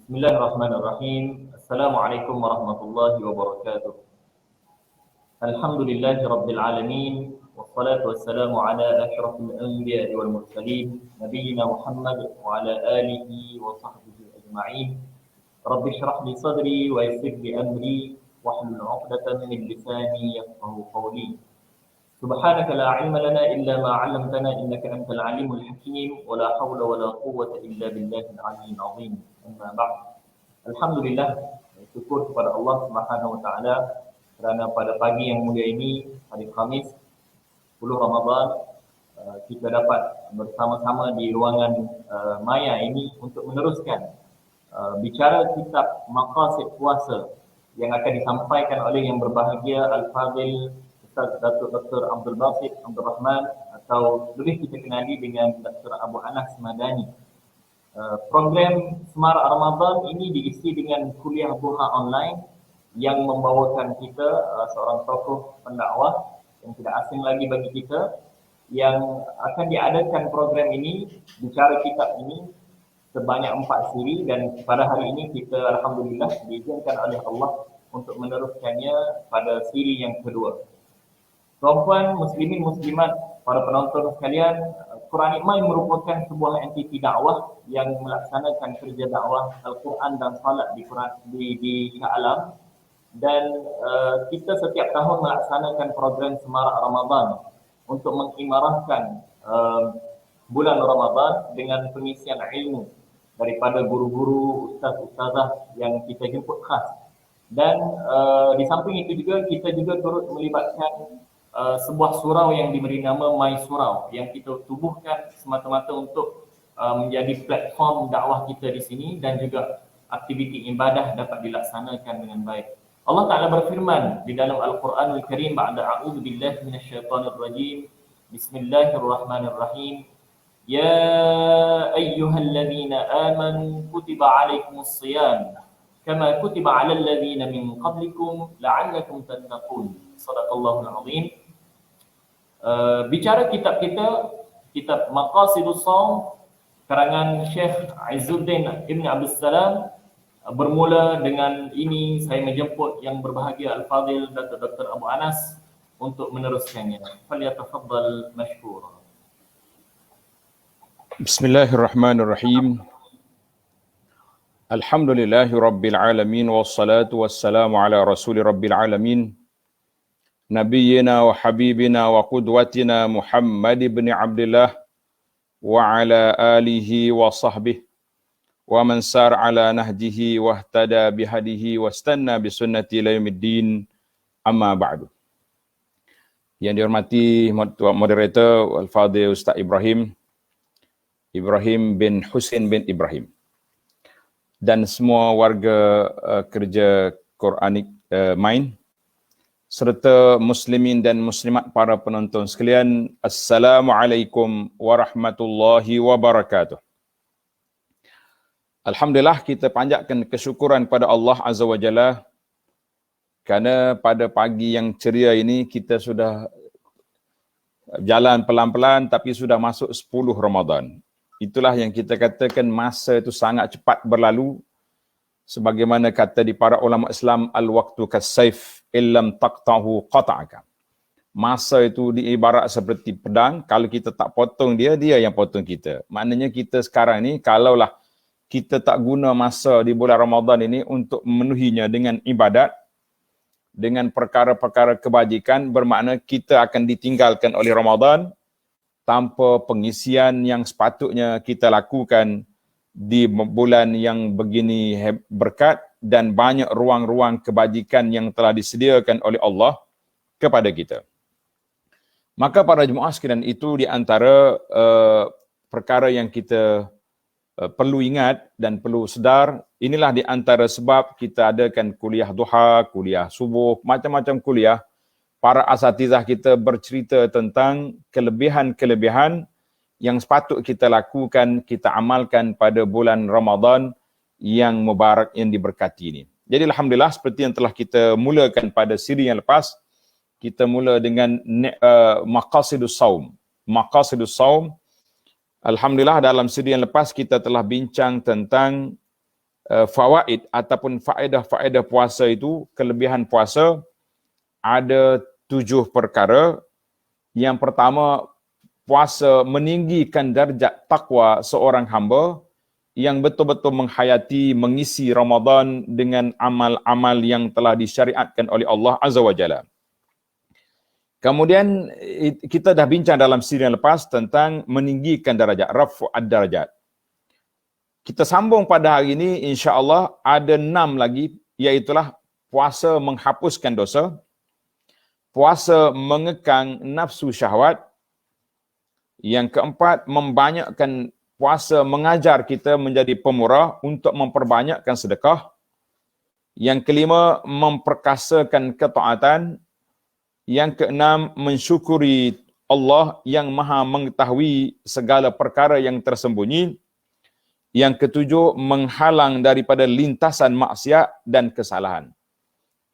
Bismillahirrahmanirrahim. Assalamualaikum warahmatullahi wabarakatuh. Alhamdulillahi rabbil alamin. Wassalatu wassalamu ala asyrafil anbiya'i wal mursalin nabiyyina Muhammad wa ala alihi wa sahbihi ajma'in. Rabbi shrah li sadri wa yassir li amri wahlul 'uqdatam min lisani yafqahu qawli. Subhanaka la 'ilma lana illa ma 'allamtana innaka antal 'alimul hakim wa la hawla wa la quwwata illa billahil 'aliyyil 'azim. Amma ba'd. Alhamdulillah, syukur kepada Allah Subhanahu Wa Taala kerana pada pagi yang mulia ini, hari Khamis 10 Ramadan, kita dapat bersama-sama di ruangan maya ini untuk meneruskan bicara kitab Maqasid Puasa yang akan disampaikan oleh yang berbahagia Al-Fadhil Ustaz Datuk Dr. Abdul Basit Abdul Rahman, atau lebih kita kenali dengan Dr. Abu Anas Madani. Program Semarak Ramadan ini diisi dengan kuliah duha online yang membawakan kita seorang tokoh pendakwah yang tidak asing lagi bagi kita, yang akan diadakan program ini, bicara kitab ini sebanyak 4 siri, dan pada hari ini kita alhamdulillah diizinkan oleh Allah untuk meneruskannya pada siri yang kedua. Tuan-tuan, muslimin, muslimat, para penonton sekalian, Quranic Mind merupakan sebuah entiti dakwah yang melaksanakan kerja dakwah Al-Quran dan Salat di Shah Alam, dan kita setiap tahun melaksanakan program Semarak Ramadan untuk mengimarahkan bulan Ramadan dengan pengisian ilmu daripada guru-guru, ustaz-ustazah yang kita jemput khas. Dan di samping itu juga kita juga turut melibatkan sebuah surau yang diberi nama My Surau, yang kita tubuhkan semata-mata untuk menjadi platform dakwah kita di sini, dan juga aktiviti ibadah dapat dilaksanakan dengan baik. Allah Ta'ala berfirman di dalam Al-Quranul Karim, ba'da a'udzu billahi minasyaitonir rajim, Bismillahirrahmanirrahim. Ya ayyuhalladzina amanu kutiba 'alaikumus shiyam kama kutiba 'alal ladzina min qablikum la'allakum tattaqun. Shadaqallahul 'azim. Bicara kitab kita, kitab Maqasidus Shaum karangan Syekh Izzuddin Ibn Abdul Salam, bermula dengan ini saya menjemput yang berbahagia Al-Fadhil Dr. Abu Anas untuk meneruskannya. Falyatafaddal mashkura. Bismillahirrahmanirrahim. Alhamdulillahi rabbil alamin, wassalatu wassalamu ala rasuli rabbil alamin, Nabiyyina wa habibina wa qudwatina Muhammad ibn Abdullah wa ala alihi wa sahbihi wa man sar ala nahjihi wa ihtada bihadihi wa istanna bisunnati ila yaumiddin, amma ba'du. Yang dihormati moderator Al-Fadhil Ustaz Ibrahim bin Husin bin Ibrahim, dan semua warga kerja Quranic Mind, serta muslimin dan muslimat para penonton sekalian, Assalamualaikum warahmatullahi wabarakatuh. Alhamdulillah, kita panjatkan kesyukuran pada Allah Azza wa Jalla kerana pada pagi yang ceria ini kita sudah jalan pelan-pelan tapi sudah masuk 10 Ramadan. Itulah yang kita katakan masa itu sangat cepat berlalu. Sebagaimana kata di para ulama Islam, al-waqtu kas-saif illam taqtahu qata'aka. Masa itu diibarat seperti pedang, kalau kita tak potong dia, dia yang potong kita. Maknanya kita sekarang ni, kalaulah kita tak guna masa di bulan Ramadan ini untuk memenuhinya dengan ibadat, dengan perkara-perkara kebajikan, bermakna kita akan ditinggalkan oleh Ramadan tanpa pengisian yang sepatutnya kita lakukan di bulan yang begini berkat dan banyak ruang-ruang kebajikan yang telah disediakan oleh Allah kepada kita. Maka para jemaah sekalian, itu di antara perkara yang kita perlu ingat dan perlu sedar. Inilah di antara sebab kita adakan kuliah duha, kuliah subuh, macam-macam kuliah. Para asatizah kita bercerita tentang kelebihan-kelebihan yang sepatut kita lakukan, kita amalkan pada bulan Ramadan yang mubarak, yang diberkati ini. Jadi alhamdulillah, seperti yang telah kita mulakan pada siri yang lepas, kita mula dengan Maqasidus Shaum. Maqasidus Shaum, alhamdulillah dalam siri yang lepas kita telah bincang tentang fawaid ataupun faedah-faedah puasa itu, kelebihan puasa ada 7 perkara. Yang pertama, puasa meninggikan darjat takwa seorang hamba yang betul-betul menghayati, mengisi Ramadan dengan amal-amal yang telah disyariatkan oleh Allah Azza wa Jalla. Kemudian kita dah bincang dalam siri yang lepas tentang meninggikan darajat, raf'ud darajat. Kita sambung pada hari ini, insya-Allah ada 6 lagi, iaitulah puasa menghapuskan dosa, puasa mengekang nafsu syahwat, yang keempat membanyakkan puasa mengajar kita menjadi pemurah untuk memperbanyakkan sedekah, yang kelima memperkasakan ketaatan, yang keenam mensyukuri Allah yang maha mengetahui segala perkara yang tersembunyi, yang ketujuh menghalang daripada lintasan maksiat dan kesalahan.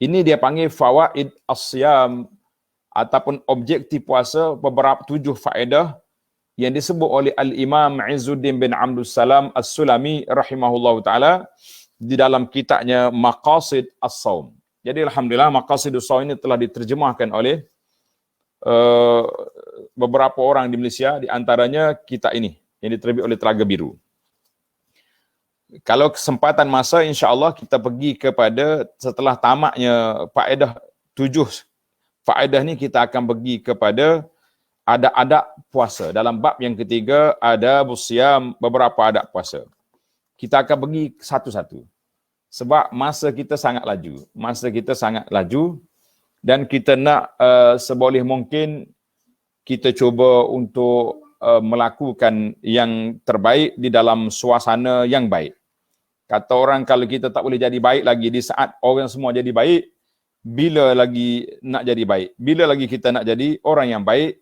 Ini dia panggil fawaid as-siyam ataupun objektif puasa, beberapa 7 faedah yang disebut oleh Al-Imam Izzuddin bin Abdul Salam As-Sulami rahimahullahu taala di dalam kitabnya Maqasid As-Shaum. Jadi alhamdulillah Maqasidus Shaum ini telah diterjemahkan oleh beberapa orang di Malaysia, di antaranya kitab ini yang diterbit oleh Telaga Biru. Kalau kesempatan masa, insya-Allah kita pergi kepada setelah tamatnya faedah 7 faedah ni, kita akan pergi kepada adab-adab puasa. Dalam bab yang ketiga ada busyam, beberapa adab puasa. Kita akan pergi satu-satu. Sebab masa kita sangat laju dan kita nak seboleh mungkin kita cuba untuk melakukan yang terbaik di dalam suasana yang baik. Kata orang, kalau kita tak boleh jadi baik lagi di saat orang semua jadi baik, bila lagi nak jadi baik? Bila lagi kita nak jadi orang yang baik?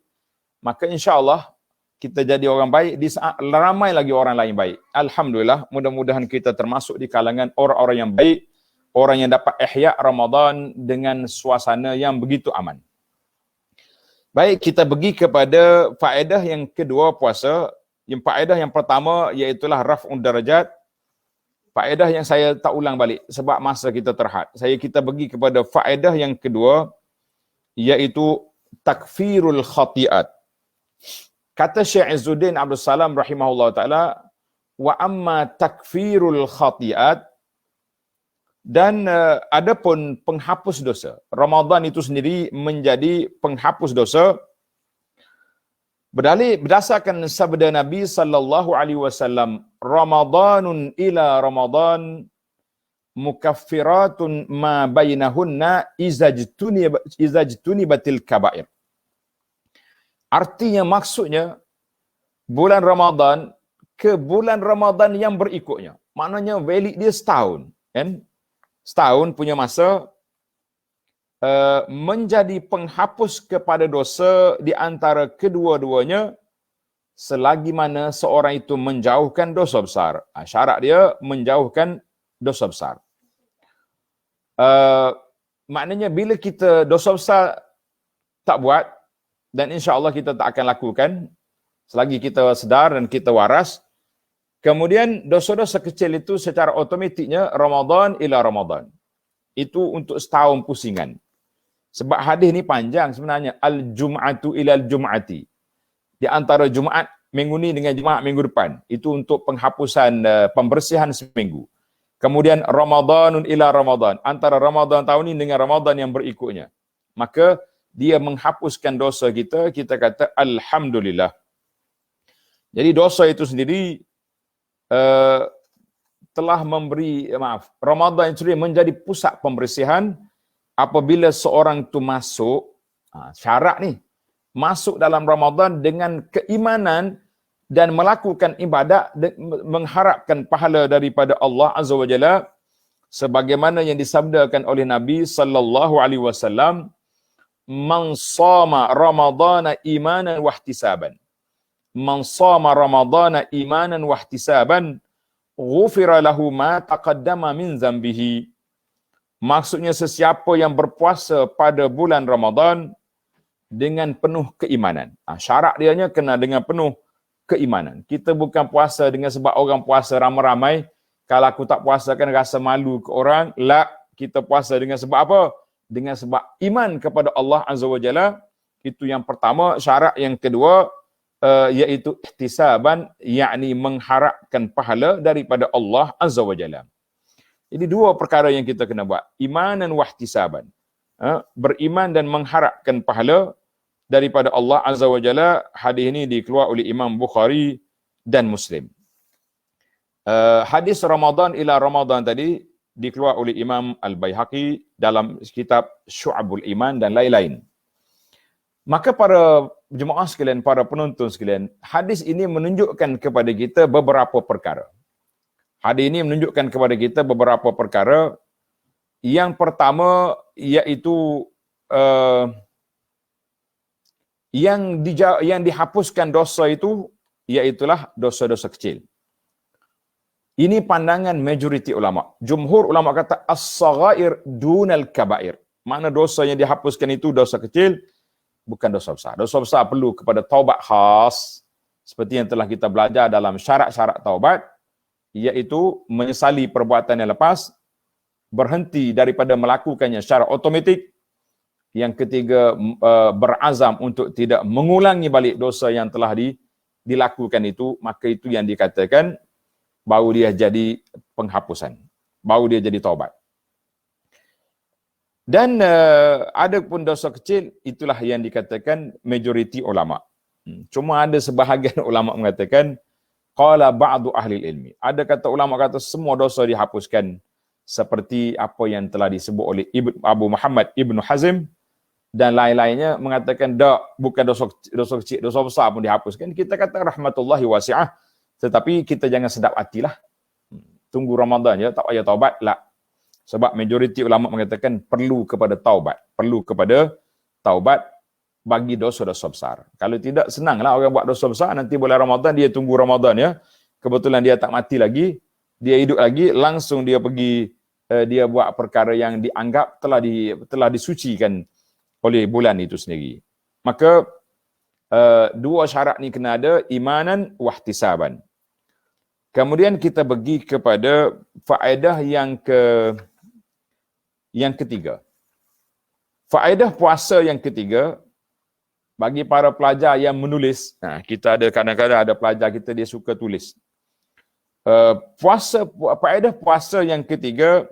Maka insya-Allah kita jadi orang baik di saat ramai lagi orang lain baik. Alhamdulillah, mudah-mudahan kita termasuk di kalangan orang-orang yang baik, orang yang dapat ihya Ramadan dengan suasana yang begitu aman. Baik, kita pergi kepada faedah yang kedua puasa. Yang faedah yang pertama iaitulah raf'ud darajat. Faedah yang saya tak ulang balik sebab masa kita terhad. Kita pergi kepada faedah yang kedua, iaitu takfirul khati'at. Kata Syekh Izzuddin Abdul Salam rahimahullah ta'ala, wa amma takfirul khati'at, dan adapun penghapus dosa. Ramadan itu sendiri menjadi penghapus dosa. Berdasarkan sabda Nabi sallallahu alaihi wasallam, Ramadanun ila Ramadan mukaffiratun ma bainahunna izajtunibatil kabair. Artinya, maksudnya bulan Ramadan ke bulan Ramadan yang berikutnya. Maknanya valid dia setahun, kan? Setahun punya masa menjadi penghapus kepada dosa di antara kedua-duanya selagi mana seorang itu menjauhkan dosa besar. Syarat dia menjauhkan dosa besar. Maknanya bila kita dosa besar tak buat, dan insya-Allah kita tak akan lakukan selagi kita sedar dan kita waras, kemudian dosa-dosa kecil itu secara otomatiknya Ramadan ila Ramadan. Itu untuk setahun pusingan. Sebab hadis ni panjang sebenarnya. Al-Jum'atu ila al-Jum'ati. Di antara Jumaat minggu ni dengan Jumaat minggu depan. Itu untuk penghapusan, pembersihan seminggu. Kemudian Ramadanun ila Ramadan. Antara Ramadan tahun ni dengan Ramadan yang berikutnya. Maka dia menghapuskan dosa kita, kita kata Alhamdulillah. Jadi dosa itu sendiri telah memberi, Ramadan itu sendiri menjadi pusat pembersihan. Apabila seorang itu masuk, syarat ni, masuk dalam Ramadan dengan keimanan dan melakukan ibadat, mengharapkan pahala daripada Allah Azza wa Jalla, sebagaimana yang disabdakan oleh Nabi sallallahu alaihi wasallam, man shama ramadhana imanan wa ihtisaban, man shama ramadhana imanan wa ihtisaban ghufira lahu ma taqaddama min dzambihi. Maksudnya, sesiapa yang berpuasa pada bulan Ramadan dengan penuh keimanan. Syarat dianya kena dengan penuh keimanan. Kita bukan puasa dengan sebab orang puasa ramai-ramai, kalau aku tak puasa kan rasa malu ke orang. La, kita puasa dengan sebab apa? Dengan sebab iman kepada Allah Azza wa Jalla. Itu yang pertama. Syarat yang kedua, iaitu ihtisaban, yakni mengharapkan pahala daripada Allah Azza wa Jalla. Jadi dua perkara yang kita kena buat. Iman dan wahtisaban. Beriman dan mengharapkan pahala daripada Allah Azza wa Jalla. Hadis ini dikeluar oleh Imam Bukhari dan Muslim. Hadis Ramadan ila Ramadan tadi dikeluar oleh Imam Al-Baihaqi dalam kitab Syu'abul Iman dan lain-lain. Maka para jemaah sekalian, para penonton sekalian, hadis ini menunjukkan kepada kita beberapa perkara. Hadis ini menunjukkan kepada kita beberapa perkara. Yang pertama iaitu yang dihapuskan dosa itu iaitulah dosa-dosa kecil. Ini pandangan majoriti ulama. Jumhur ulama kata as-saghair dunal kabair. Makna dosa yang dihapuskan itu dosa kecil, bukan dosa besar. Dosa besar perlu kepada taubat khas, seperti yang telah kita belajar dalam syarat-syarat taubat, iaitu menyesali perbuatan yang lepas, berhenti daripada melakukannya secara automatik. Yang ketiga, berazam untuk tidak mengulangi balik dosa yang telah dilakukan itu, maka itu yang dikatakan baru dia jadi penghapusan, baru dia jadi taubat. Dan ada pun dosa kecil, itulah yang dikatakan majoriti ulama. Cuma ada sebahagian ulama mengatakan qala ba'du ahli ilmi. Ada kata ulama kata semua dosa dihapuskan, seperti apa yang telah disebut oleh Abu Muhammad Ibn Hazm dan lain-lainnya mengatakan bukan dosa kecil, dosa besar pun dihapuskan. Kita kata rahmatullahi wasi'ah, tetapi kita jangan sedap hatilah. Tunggu Ramadan je, tak payah taubat lah. Sebab majoriti ulama mengatakan perlu kepada taubat. Perlu kepada taubat bagi dosa-dosa besar. Kalau tidak, senanglah orang buat dosa besar, nanti bulan Ramadan, dia tunggu Ramadan ya. Kebetulan dia tak mati lagi, dia hidup lagi, langsung dia pergi, dia buat perkara yang dianggap telah disucikan oleh bulan itu sendiri. Maka dua syarat ni kena ada, imanan wahtisaban. Kemudian kita pergi kepada faedah yang ketiga. Faedah puasa yang ketiga, bagi para pelajar yang menulis, kita ada kadang-kadang ada pelajar kita dia suka tulis. Faedah puasa yang ketiga,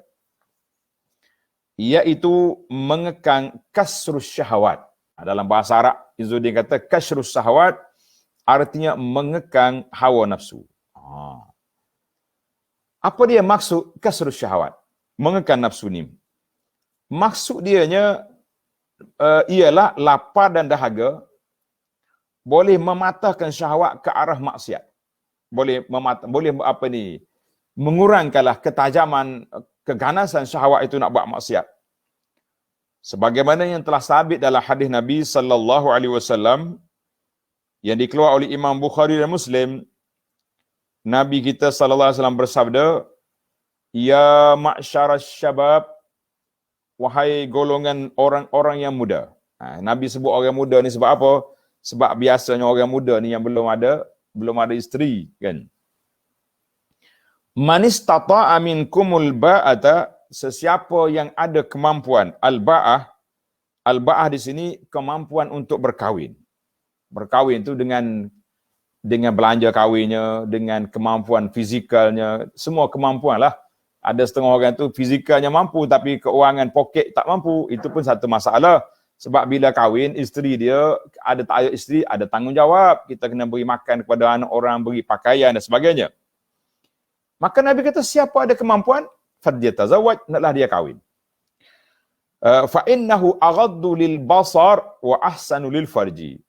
iaitu mengekang kasrus syahwat. Dalam bahasa Arab, Izzuddin kata kasrus syahwat, artinya mengekang hawa nafsu. Apa dia maksud kasrus syahwat? Mengekang nafsu ni. Maksud dianya ialah lapar dan dahaga boleh mematahkan syahwat ke arah maksiat. Boleh mengurangkanlah ketajaman, keganasan syahwat itu nak buat maksiat. Sebagaimana yang telah sabit dalam hadis Nabi sallallahu alaihi wasallam yang dikeluar oleh Imam Bukhari dan Muslim, Nabi kita sallallahu alaihi wasallam bersabda, "Ya ma'syaras syabab, wahai golongan orang-orang yang muda." Nabi sebut orang muda ni sebab apa? Sebab biasanya orang muda ni yang belum ada isteri, kan? "Man istata'a minkumul ba'ata", sesiapa yang ada kemampuan, al-ba'ah di sini kemampuan untuk berkahwin. Berkahwin tu dengan belanja kahwinnya, dengan kemampuan fizikalnya, semua kemampuan lah. Ada setengah orang tu fizikalnya mampu tapi keuangan poket tak mampu, itu pun satu masalah. Sebab bila kahwin, isteri dia ada tak ada isteri, ada tanggungjawab. Kita kena beri makan kepada anak orang, beri pakaian dan sebagainya. Maka Nabi kata siapa ada kemampuan, falyatazawwaj, naklah dia kahwin. Fa innahu aghaddu lil basar wa ahsanu lil farji.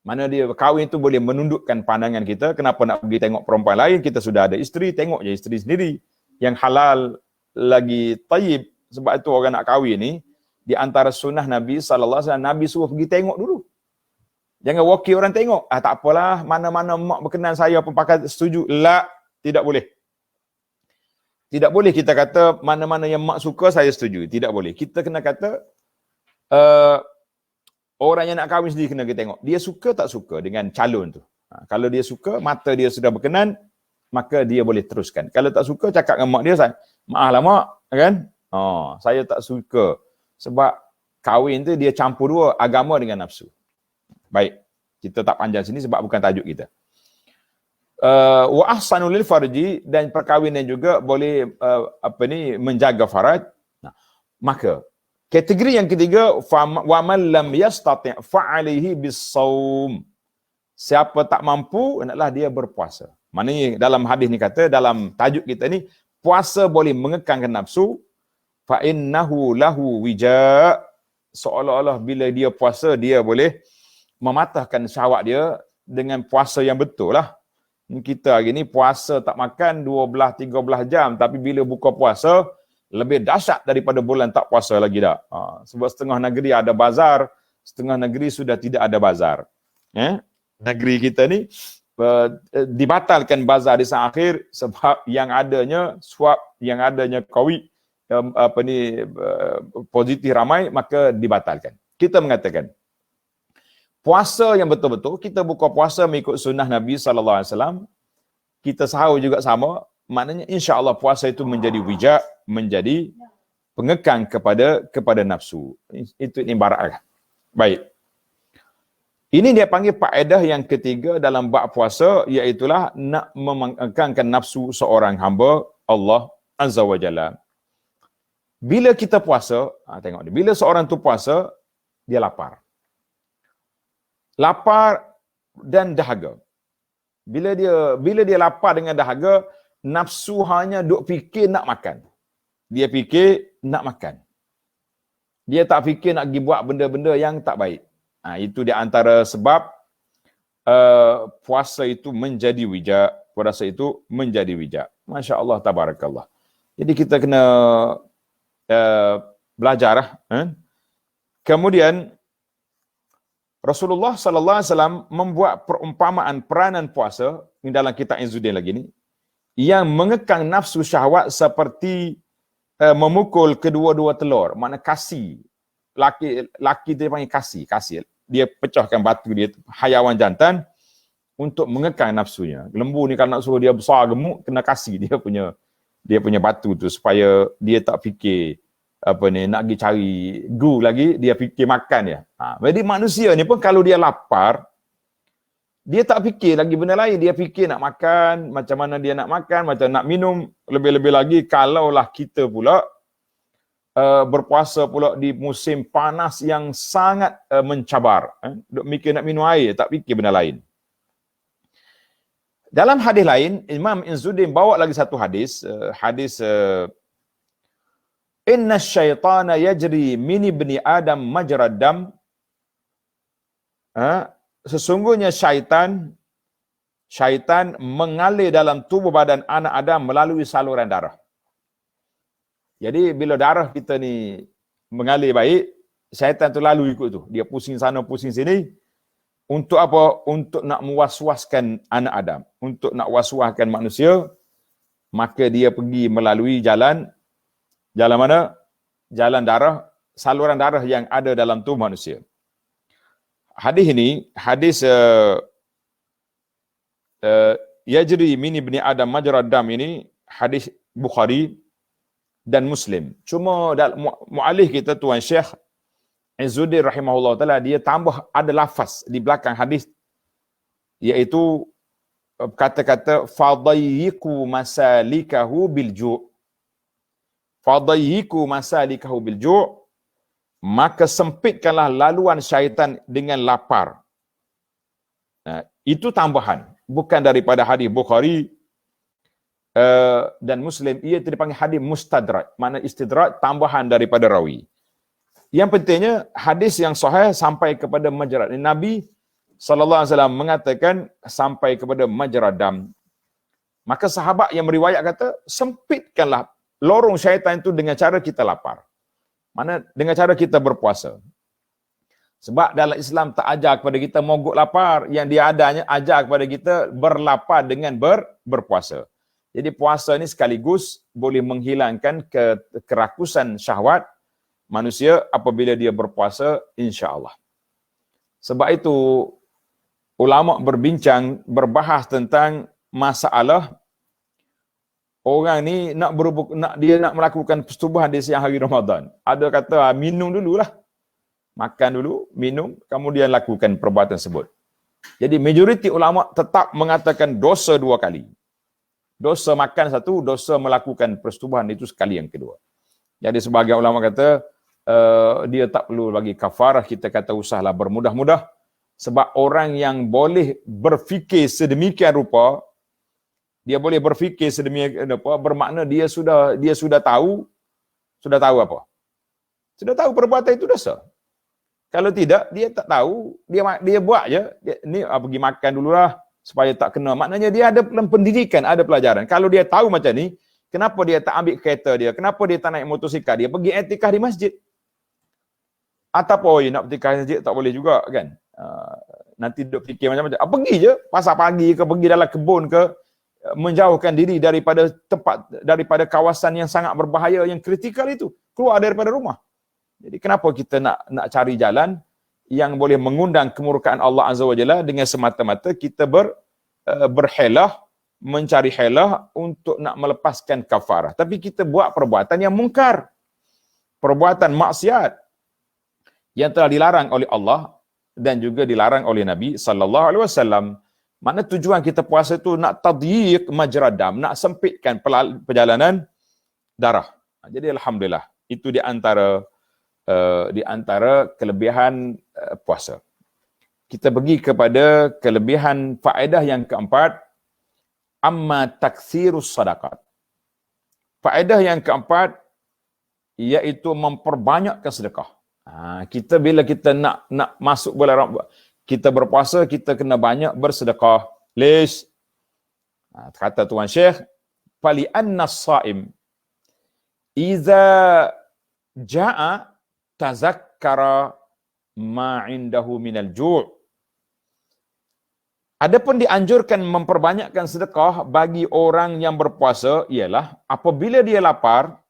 Mana dia kahwin tu boleh menundukkan pandangan kita. Kenapa nak pergi tengok perempuan lain? Kita sudah ada isteri, tengok je isteri sendiri. Yang halal lagi tayyib. Sebab itu orang nak kahwin ni, di antara sunnah Nabi SAW, Nabi suruh pergi tengok dulu. Jangan wakil orang tengok. Tak apalah, mana-mana mak berkenan saya pun pakai setuju. La, tidak boleh. Tidak boleh kita kata mana-mana yang mak suka saya setuju. Tidak boleh. Kita kena kata orang yang nak kahwin sendiri kena kita tengok. Dia suka tak suka dengan calon tu. Kalau dia suka, mata dia sudah berkenan, maka dia boleh teruskan. Kalau tak suka, cakap dengan mak dia, maaf lah mak, kan? Saya tak suka. Sebab kahwin tu dia campur dua agama dengan nafsu. Baik, kita tak panjang sini sebab bukan tajuk kita. Wa ahsanu lil farji, dan perkahwinan juga boleh menjaga faraj. Maka kategori yang ketiga, wa man lam yastati' fa alaihi bis-shaum. Siapa tak mampu, hendaklah dia berpuasa. Maknanya dalam hadis ni kata, dalam tajuk kita ni, puasa boleh mengekangkan nafsu, fa innahu lahu wija'. Seolah-olah bila dia puasa, dia boleh mematahkan syahwat dia dengan puasa yang betul lah. Kita hari ni puasa tak makan 12-13 jam, tapi bila buka puasa lebih dahsyat daripada bulan tak puasa lagi dah. Sebab setengah negeri ada bazar, setengah negeri sudah tidak ada bazar. Negeri kita ni dibatalkan bazar di saat akhir sebab yang adanya swab, yang adanya COVID positif ramai, maka dibatalkan. Kita mengatakan puasa yang betul-betul, kita buka puasa mengikut sunnah Nabi SAW, kita sahur juga sama, maknanya insya-Allah puasa itu menjadi wija', menjadi pengekang kepada nafsu. Itu ibarat. Baik. Ini dia panggil faedah yang ketiga dalam bab puasa, iaitulah nak mengekangkan nafsu seorang hamba Allah Azza wa Jalla. Bila kita puasa, tengok ni, bila seorang tu puasa, dia lapar. Lapar dan dahaga. Bila dia lapar dengan dahaga, nafsu hanya duk fikir nak makan. Dia fikir nak makan. Dia tak fikir nak pergi buat benda-benda yang tak baik. Itu di antara sebab puasa itu menjadi wija'. Puasa itu menjadi wija'. Masya Allah, tabarakallah. Jadi kita kena belajar lah. Kemudian Rasulullah sallallahu alaihi wasallam membuat perumpamaan peranan puasa ini dalam kitab Izzuddin lagi ni, yang mengekang nafsu syahwat seperti memukul kedua-dua telur, makna kasi. Laki dia panggil kasi. Dia pecahkan batu dia, hayawan jantan, untuk mengekang nafsunya. Lembu ni kalau nak suruh dia besar gemuk, kena kasi dia punya batu tu supaya dia tak fikir nak pergi cari gu lagi, dia fikir makan dia. Jadi manusia ni pun kalau dia lapar, dia tak fikir lagi benda lain, dia fikir nak makan, macam mana dia nak makan, macam nak minum. Lebih-lebih lagi kalaulah kita pula berpuasa pula di musim panas yang sangat mencabar. Duk mikir nak minum air, tak fikir benda lain. Dalam hadis lain, Imam Izzuddin bawa lagi satu hadis, Inna syaitana yajri min ibni Adam majrad dam. Sesungguhnya syaitan mengalir dalam tubuh badan anak Adam melalui saluran darah. Jadi bila darah kita ni mengalir baik, syaitan tu lalu ikut tu. Dia pusing sana, pusing sini. Untuk apa? Untuk nak mewas-waskan anak Adam. Untuk nak was-waskan manusia, maka dia pergi melalui jalan mana? Jalan darah, saluran darah yang ada dalam tubuh manusia. Hadis ini, hadis yajri min ibni Adam majrad dam ini, hadis Bukhari dan Muslim. Cuma mu'alif kita Tuan Syekh Izzuddin rahimahullah ta'ala, dia tambah ada lafaz di belakang hadis, iaitu kata-kata fadayyiku masalikahu bilju'. Fadayyiku masalikahu bilju', maka sempitkanlah laluan syaitan dengan lapar. Itu tambahan, bukan daripada hadis Bukhari dan Muslim. Ia dipanggil hadis mustadrak, makna istidraj, tambahan daripada rawi. Yang pentingnya hadis yang sahih sampai kepada majrad. Nabi sallallahu alaihi wasallam mengatakan sampai kepada majrad dam. Maka sahabat yang meriwayat kata, sempitkanlah lorong syaitan itu dengan cara kita lapar. Mana dengan cara kita berpuasa. Sebab dalam Islam tak ajar kepada kita mogok lapar, yang dia adanya ajar kepada kita berlapar dengan berpuasa. Jadi puasa ni sekaligus boleh menghilangkan kerakusan syahwat manusia apabila dia berpuasa, insya-Allah. Sebab itu ulama berbahas tentang masalah orang ni dia nak melakukan persetubuhan di siang hari Ramadan. Ada kata minum dululah. Makan dulu, minum, kemudian lakukan perbuatan tersebut. Jadi majoriti ulama tetap mengatakan dosa 2 kali. Dosa makan satu, dosa melakukan persetubuhan itu sekali yang kedua. Jadi sebagian ulama kata dia tak perlu bagi kafarah, kita kata usahlah bermudah-mudah, sebab orang yang boleh berfikir sedemikian rupa, dia boleh berfikir sedemikian rupa, bermakna dia sudah tahu apa? Sudah tahu perbuatan itu dosa. Kalau tidak, dia tak tahu, dia buat je, ni pergi makan dululah supaya tak kena. Maknanya dia ada pendidikan, ada pelajaran. Kalau dia tahu macam ni, kenapa dia tak ambil kereta dia? Kenapa dia tak naik motosikal dia? Pergi i'tikaf di masjid. Ataupun nak i'tikaf di masjid tak boleh juga kan? Nanti duduk fikir macam-macam. Pergi je, pasal pagi ke, pergi dalam kebun ke, menjauhkan diri daripada daripada kawasan yang sangat berbahaya, yang kritikal itu. Keluar daripada rumah. Jadi kenapa kita nak cari jalan yang boleh mengundang kemurkaan Allah Azza wa Jalla dengan semata-mata kita berhelah, mencari helah untuk nak melepaskan kafarah. Tapi kita buat perbuatan yang mungkar. Perbuatan maksiat yang telah dilarang oleh Allah dan juga dilarang oleh Nabi sallallahu alaihi wasallam. Mana tujuan kita puasa itu nak tadyiq majrad dam, nak sempitkan perjalanan darah. Jadi alhamdulillah, itu di antara kelebihan puasa. Kita pergi kepada kelebihan faedah yang keempat, amma taktsirus sadaqat. Faedah yang keempat iaitu memperbanyakkan sedekah. Kita bila kita nak masuk bulan Ramadan, kita berpuasa, kita kena banyak bersedekah. Lish. Kata Tuan Syekh, fali anna as-saim iza jaa tazakkara ma indahu minal ju'. Adapun dianjurkan memperbanyakkan sedekah bagi orang yang berpuasa ialah apabila dia lapar.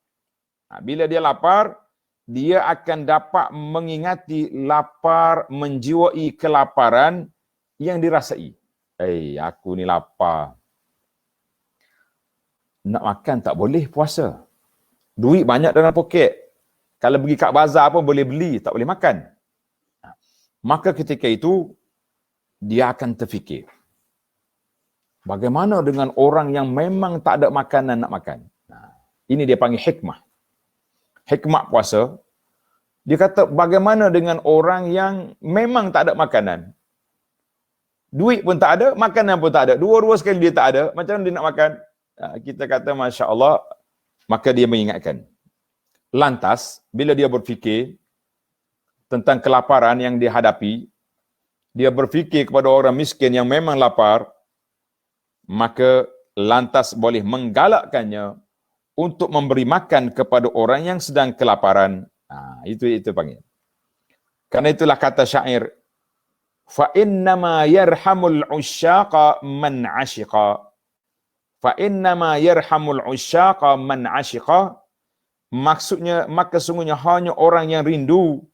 Bila dia lapar, dia akan dapat mengingati lapar, menjiwai kelaparan yang dirasai. Aku ni lapar. Nak makan tak boleh puasa. Duit banyak dalam poket. Kalau pergi kat bazar pun boleh beli, tak boleh makan. Maka ketika itu, dia akan terfikir. Bagaimana dengan orang yang memang tak ada makanan nak makan? Ini dia panggil hikmah. Hikmah puasa. Dia kata bagaimana dengan orang yang memang tak ada makanan? Duit pun tak ada, makanan pun tak ada. Dua-dua sekali dia tak ada, macam mana dia nak makan? Kita kata Masya Allah, maka dia mengingatkan. Lantas, bila dia berfikir tentang kelaparan yang dia hadapi, dia berfikir kepada orang miskin yang memang lapar, maka lantas boleh menggalakkannya untuk memberi makan kepada orang yang sedang kelaparan. Itu panggil. Karena itulah kata syair, fa innama yarhamul usyaqa man ashiqa. Fa innama yarhamul usyaqa man ashiqa. Maksudnya, maka sungguhnya hanya orang yang rindu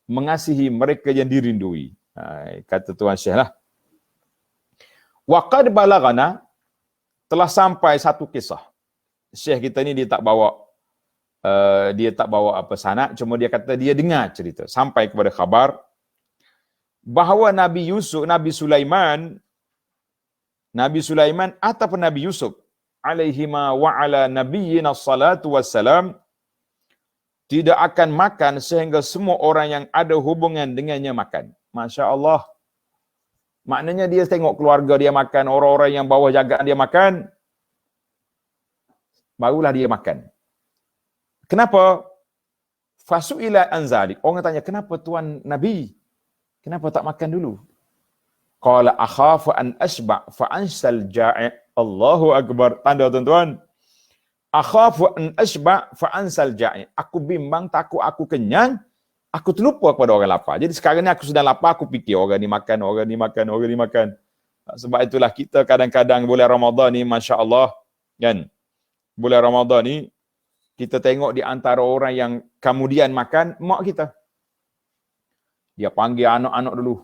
mengasihi mereka yang dirindui. Kata Tuan Syekh lah. Wa qad balagana, telah sampai satu kisah. Syekh kita ni dia tak bawa apa sanad, cuma dia kata dia dengar cerita sampai kepada khabar bahawa Nabi Sulaiman ataupun Nabi Yusuf alaihima wa ala nabiyyina salatu wassalam tidak akan makan sehingga semua orang yang ada hubungan dengannya makan. Masya Allah. Maknanya dia tengok keluarga dia makan, orang-orang yang bawah jagaan dia makan, barulah dia makan. Kenapa? Fasu'ila anzalik. Orang tanya, kenapa Tuan Nabi? Kenapa tak makan dulu? Qala akhafu an asba' fa ansal ja'i'. Allahu Akbar. Tanda tuan-tuan. Akhafu an asba' fa ansal ja'i'. Aku bimbang, takut aku kenyang, aku terlupa kepada orang lapar. Jadi sekarang ni aku sedang lapar, aku fikir orang ni makan, orang ni makan, orang ni makan. Sebab itulah kita kadang-kadang bulan Ramadan ni, Masya Allah, kan? Bulan Ramadan ni, kita tengok di antara orang yang kemudian makan, mak kita. Dia panggil anak-anak dulu.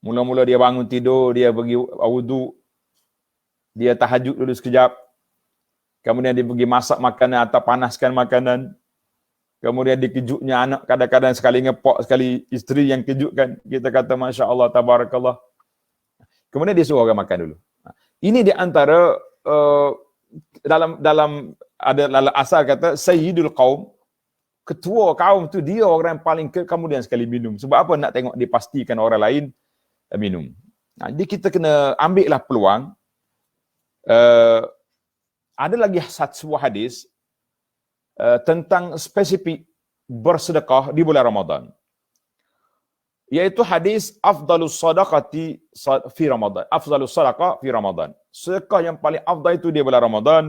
Mula-mula dia bangun tidur, dia pergi wudu, dia tahajud dulu sekejap. kemudian dia pergi masak makanan atau panaskan makanan, kemudian dikejutnya anak, kadang-kadang sekali ngepok, sekali isteri yang kejutkan, kita kata Masya Allah, Tabarakallah. Kemudian dia suruh orang makan dulu. Ini di antara dalam asal kata Sayyidul Qaum, ketua kaum tu dia orang yang paling kemudian sekali minum. Sebab apa? Nak tengok dipastikan orang lain minum. Jadi kita kena ambil lah peluang. Ada lagi sebuah hadis tentang spesifik bersedekah di bulan Ramadan. Iaitu hadis afdalus sadaqati fi Ramadan. Afdalus sadaqah fi Ramadan. Sedekah yang paling afdal itu di bulan Ramadan.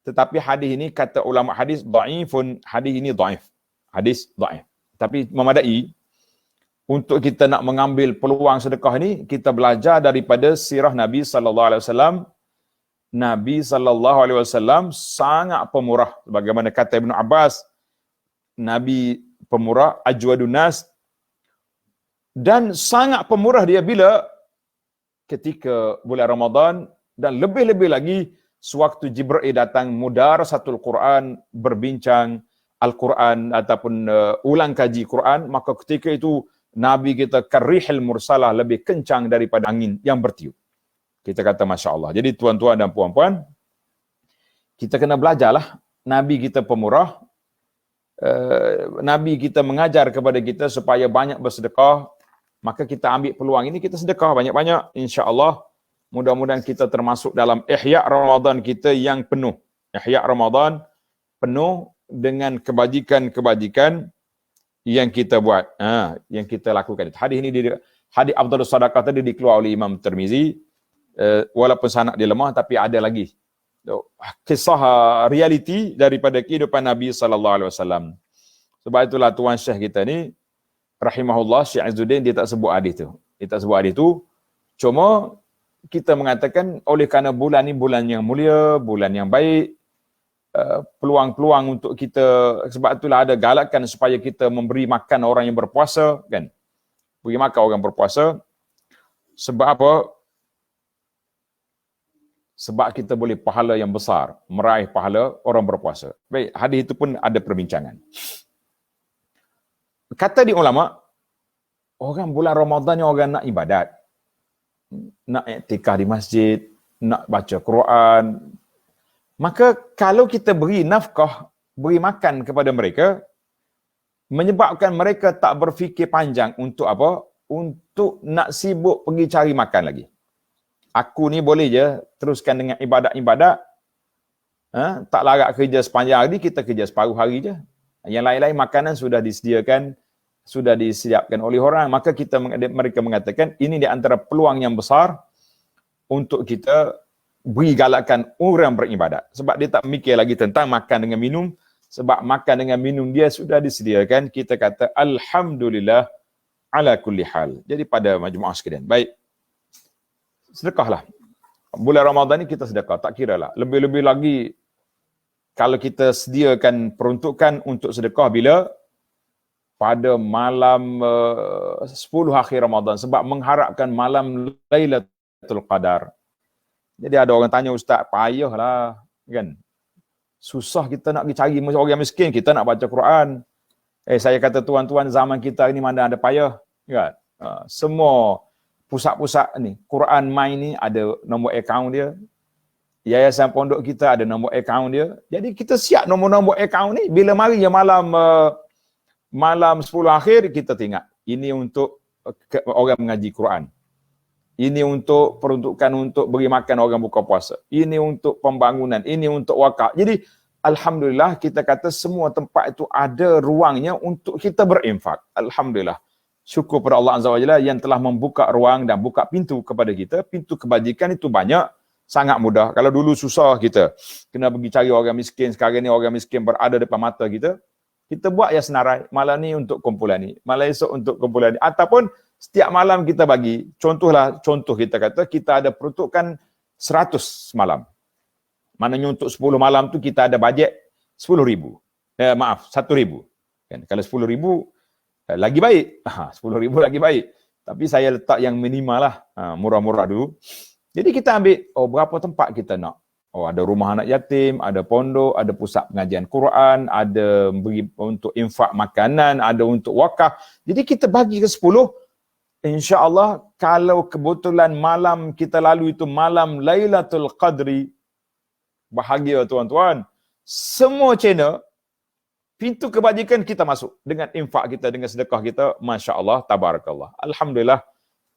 Tetapi hadis ini kata ulama hadis dhaifun, hadis ini dhaif. Hadis dhaif. Tapi memadai untuk kita nak mengambil peluang sedekah ini, kita belajar daripada sirah Nabi sallallahu alaihi wasallam. Nabi sallallahu alaihi wasallam sangat pemurah, bagaimana kata Ibnu Abbas, Nabi pemurah, ajwadun nas, dan sangat pemurah dia bila ketika bulan Ramadan, dan lebih-lebih lagi sewaktu Jibril datang mudarasatul Quran, berbincang Al-Quran ataupun ulang kaji Quran, maka ketika itu Nabi kita karihil mursalah, lebih kencang daripada angin yang bertiup. Kita kata Masya Allah. Jadi tuan-tuan dan puan-puan, kita kena belajarlah. Nabi kita pemurah, Nabi kita mengajar kepada kita supaya banyak bersedekah, maka kita ambil peluang ini, kita sedekah banyak-banyak, insya-Allah. Mudah-mudahan kita termasuk dalam ihya Ramadan kita yang penuh. Ihya Ramadan penuh dengan kebajikan-kebajikan yang kita buat, yang kita lakukan. Hadis ini hadis Afdhalus Sadaqah tadi dikeluar oleh Imam Tirmizi, walaupun sanad dia lemah, tapi ada lagi kisah realiti daripada kehidupan Nabi sallallahu alaihi wasallam. Sebab itulah tuan Syekh kita ni rahimahullah, Syekh Izzuddin, dia tak sebut hadis tu. Dia tak sebut hadis tu. Cuma kita mengatakan oleh kerana bulan ni bulan yang mulia, bulan yang baik, peluang-peluang untuk kita, sebab itulah ada galakan supaya kita memberi makan orang yang berpuasa, kan? Beri makan orang berpuasa. Sebab apa? Sebab kita boleh pahala yang besar, meraih pahala orang berpuasa. Baik, hadis itu pun ada perbincangan. Kata di ulama, orang bulan Ramadan ni orang nak ibadat, nak iktikaf di masjid, nak baca Quran. Maka kalau kita beri nafkah, beri makan kepada mereka, menyebabkan mereka tak berfikir panjang untuk apa? Untuk nak sibuk pergi cari makan lagi. Aku ni boleh je teruskan dengan ibadat-ibadat, tak larat kerja sepanjang hari, kita kerja separuh hari je. Yang lain-lain makanan sudah disediakan, sudah disiapkan oleh orang. Maka mereka mengatakan ini di antara peluang yang besar untuk kita beri galakan orang beribadat. Sebab dia tak mikir lagi tentang makan dengan minum. Sebab makan dengan minum dia sudah disediakan. Kita kata Alhamdulillah ala kulli hal. Jadi pada majmuah sekalian, baik, sedekahlah. Bulan Ramadan ni kita sedekah, tak kira lah. Lebih-lebih lagi kalau kita sediakan peruntukan untuk sedekah bila? Pada malam 10 akhir Ramadan. Sebab mengharapkan malam Lailatul Qadar. Jadi ada orang tanya, Ustaz, payahlah, kan? Susah kita nak pergi cari orang miskin, kita nak baca Quran. Saya kata tuan-tuan, zaman kita ni mana ada payah, kan? Semua pusat-pusat ni, Quran Mai ni ada nombor akaun dia. Yayasan pondok kita ada nombor akaun dia. Jadi kita siap nombor-nombor akaun ni, bila mari je malam 10 akhir, kita tengok. Ini untuk orang mengaji Quran. Ini untuk peruntukan untuk beri makan orang buka puasa. Ini untuk pembangunan. Ini untuk wakaf. Jadi, Alhamdulillah, kita kata semua tempat itu ada ruangnya untuk kita berinfak. Alhamdulillah. Syukur pada Allah Azza wa Jalla yang telah membuka ruang dan buka pintu kepada kita. Pintu kebajikan itu banyak, sangat mudah. Kalau dulu susah kita kena pergi cari orang miskin, sekarang ni orang miskin berada depan mata kita. Kita buat ya senarai. Malam ni untuk kumpulan ni. Malam esok untuk kumpulan ni. Ataupun setiap malam kita bagi. Contoh kita kata, kita ada peruntukan 100 malam. Maknanya untuk 10 malam tu kita ada bajet 10,000. 1,000. Kan? Kalau 10,000 lagi baik. 10,000 lagi baik. Tapi saya letak yang minimal lah. Murah-murah dulu. Jadi kita ambil, berapa tempat kita nak. Oh, ada rumah anak yatim, ada pondok, ada pusat pengajian Quran, ada beri untuk infak makanan, ada untuk wakaf. Jadi kita bagi ke 10, insya-Allah kalau kebetulan malam kita lalu itu malam Lailatul Qadri, bahagia tuan-tuan. Semua channel pintu kebajikan kita masuk dengan infak kita, dengan sedekah kita, masya-Allah, tabarakallah. Alhamdulillah,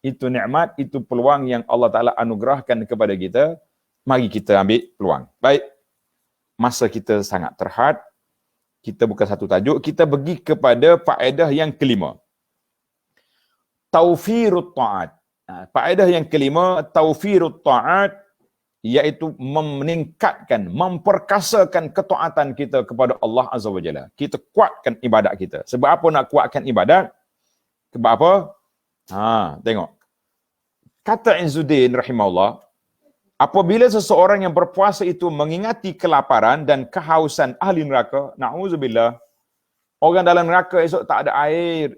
itu nikmat, itu peluang yang Allah Taala anugerahkan kepada kita. Mari kita ambil peluang. Baik, masa kita sangat terhad, kita buka satu tajuk, kita pergi kepada faedah yang kelima. Tawfirut ta'at. Faedah yang kelima, tawfirut ta'at, iaitu meningkatkan, memperkasakan ketaatan kita kepada Allah Azza wa Jalla. Kita kuatkan ibadat kita. Sebab apa nak kuatkan ibadat? Sebab apa? Tengok. Kata Izzuddin rahimahullah, apabila seseorang yang berpuasa itu mengingati kelaparan dan kehausan ahli neraka, na'udzubillah, orang dalam neraka esok tak ada air,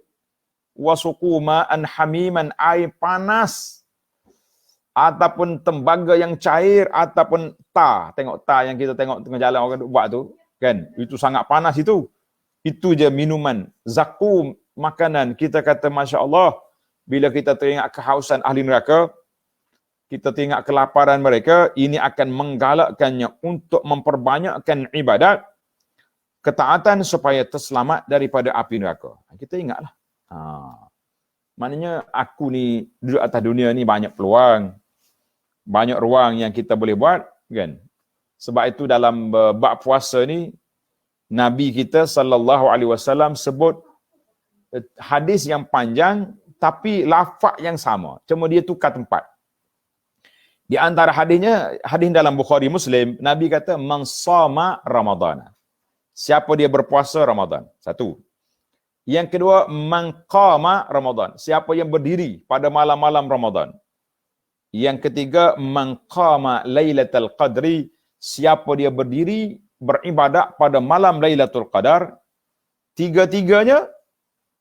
wasuqu ma'an hamiman, air panas, ataupun tembaga yang cair, ataupun tengok yang kita tengok tengah jalan orang buat tu, kan, itu sangat panas itu je minuman, zakum, makanan. Kita kata Masya Allah, bila kita teringat kehausan ahli neraka, kita teringat kelaparan mereka, ini akan menggalakkannya untuk memperbanyakkan ibadat, ketaatan supaya terselamat daripada api neraka. Kita ingatlah. Maknanya aku ni duduk atas dunia ni banyak peluang, banyak ruang yang kita boleh buat, kan? Sebab itu dalam bab puasa ni, Nabi kita sallallahu alaihi wasallam sebut hadis yang panjang tapi lafaz yang sama, cuma dia tukar tempat. Di antara hadis dalam Bukhari Muslim, Nabi kata, man sama Ramadan. Siapa dia berpuasa Ramadan? Satu. Yang kedua, man qama Ramadan. Siapa yang berdiri pada malam-malam Ramadan. Yang ketiga, man qama Lailatul Qadri. Siapa dia berdiri beribadat pada malam Lailatul Qadar. Tiga-tiganya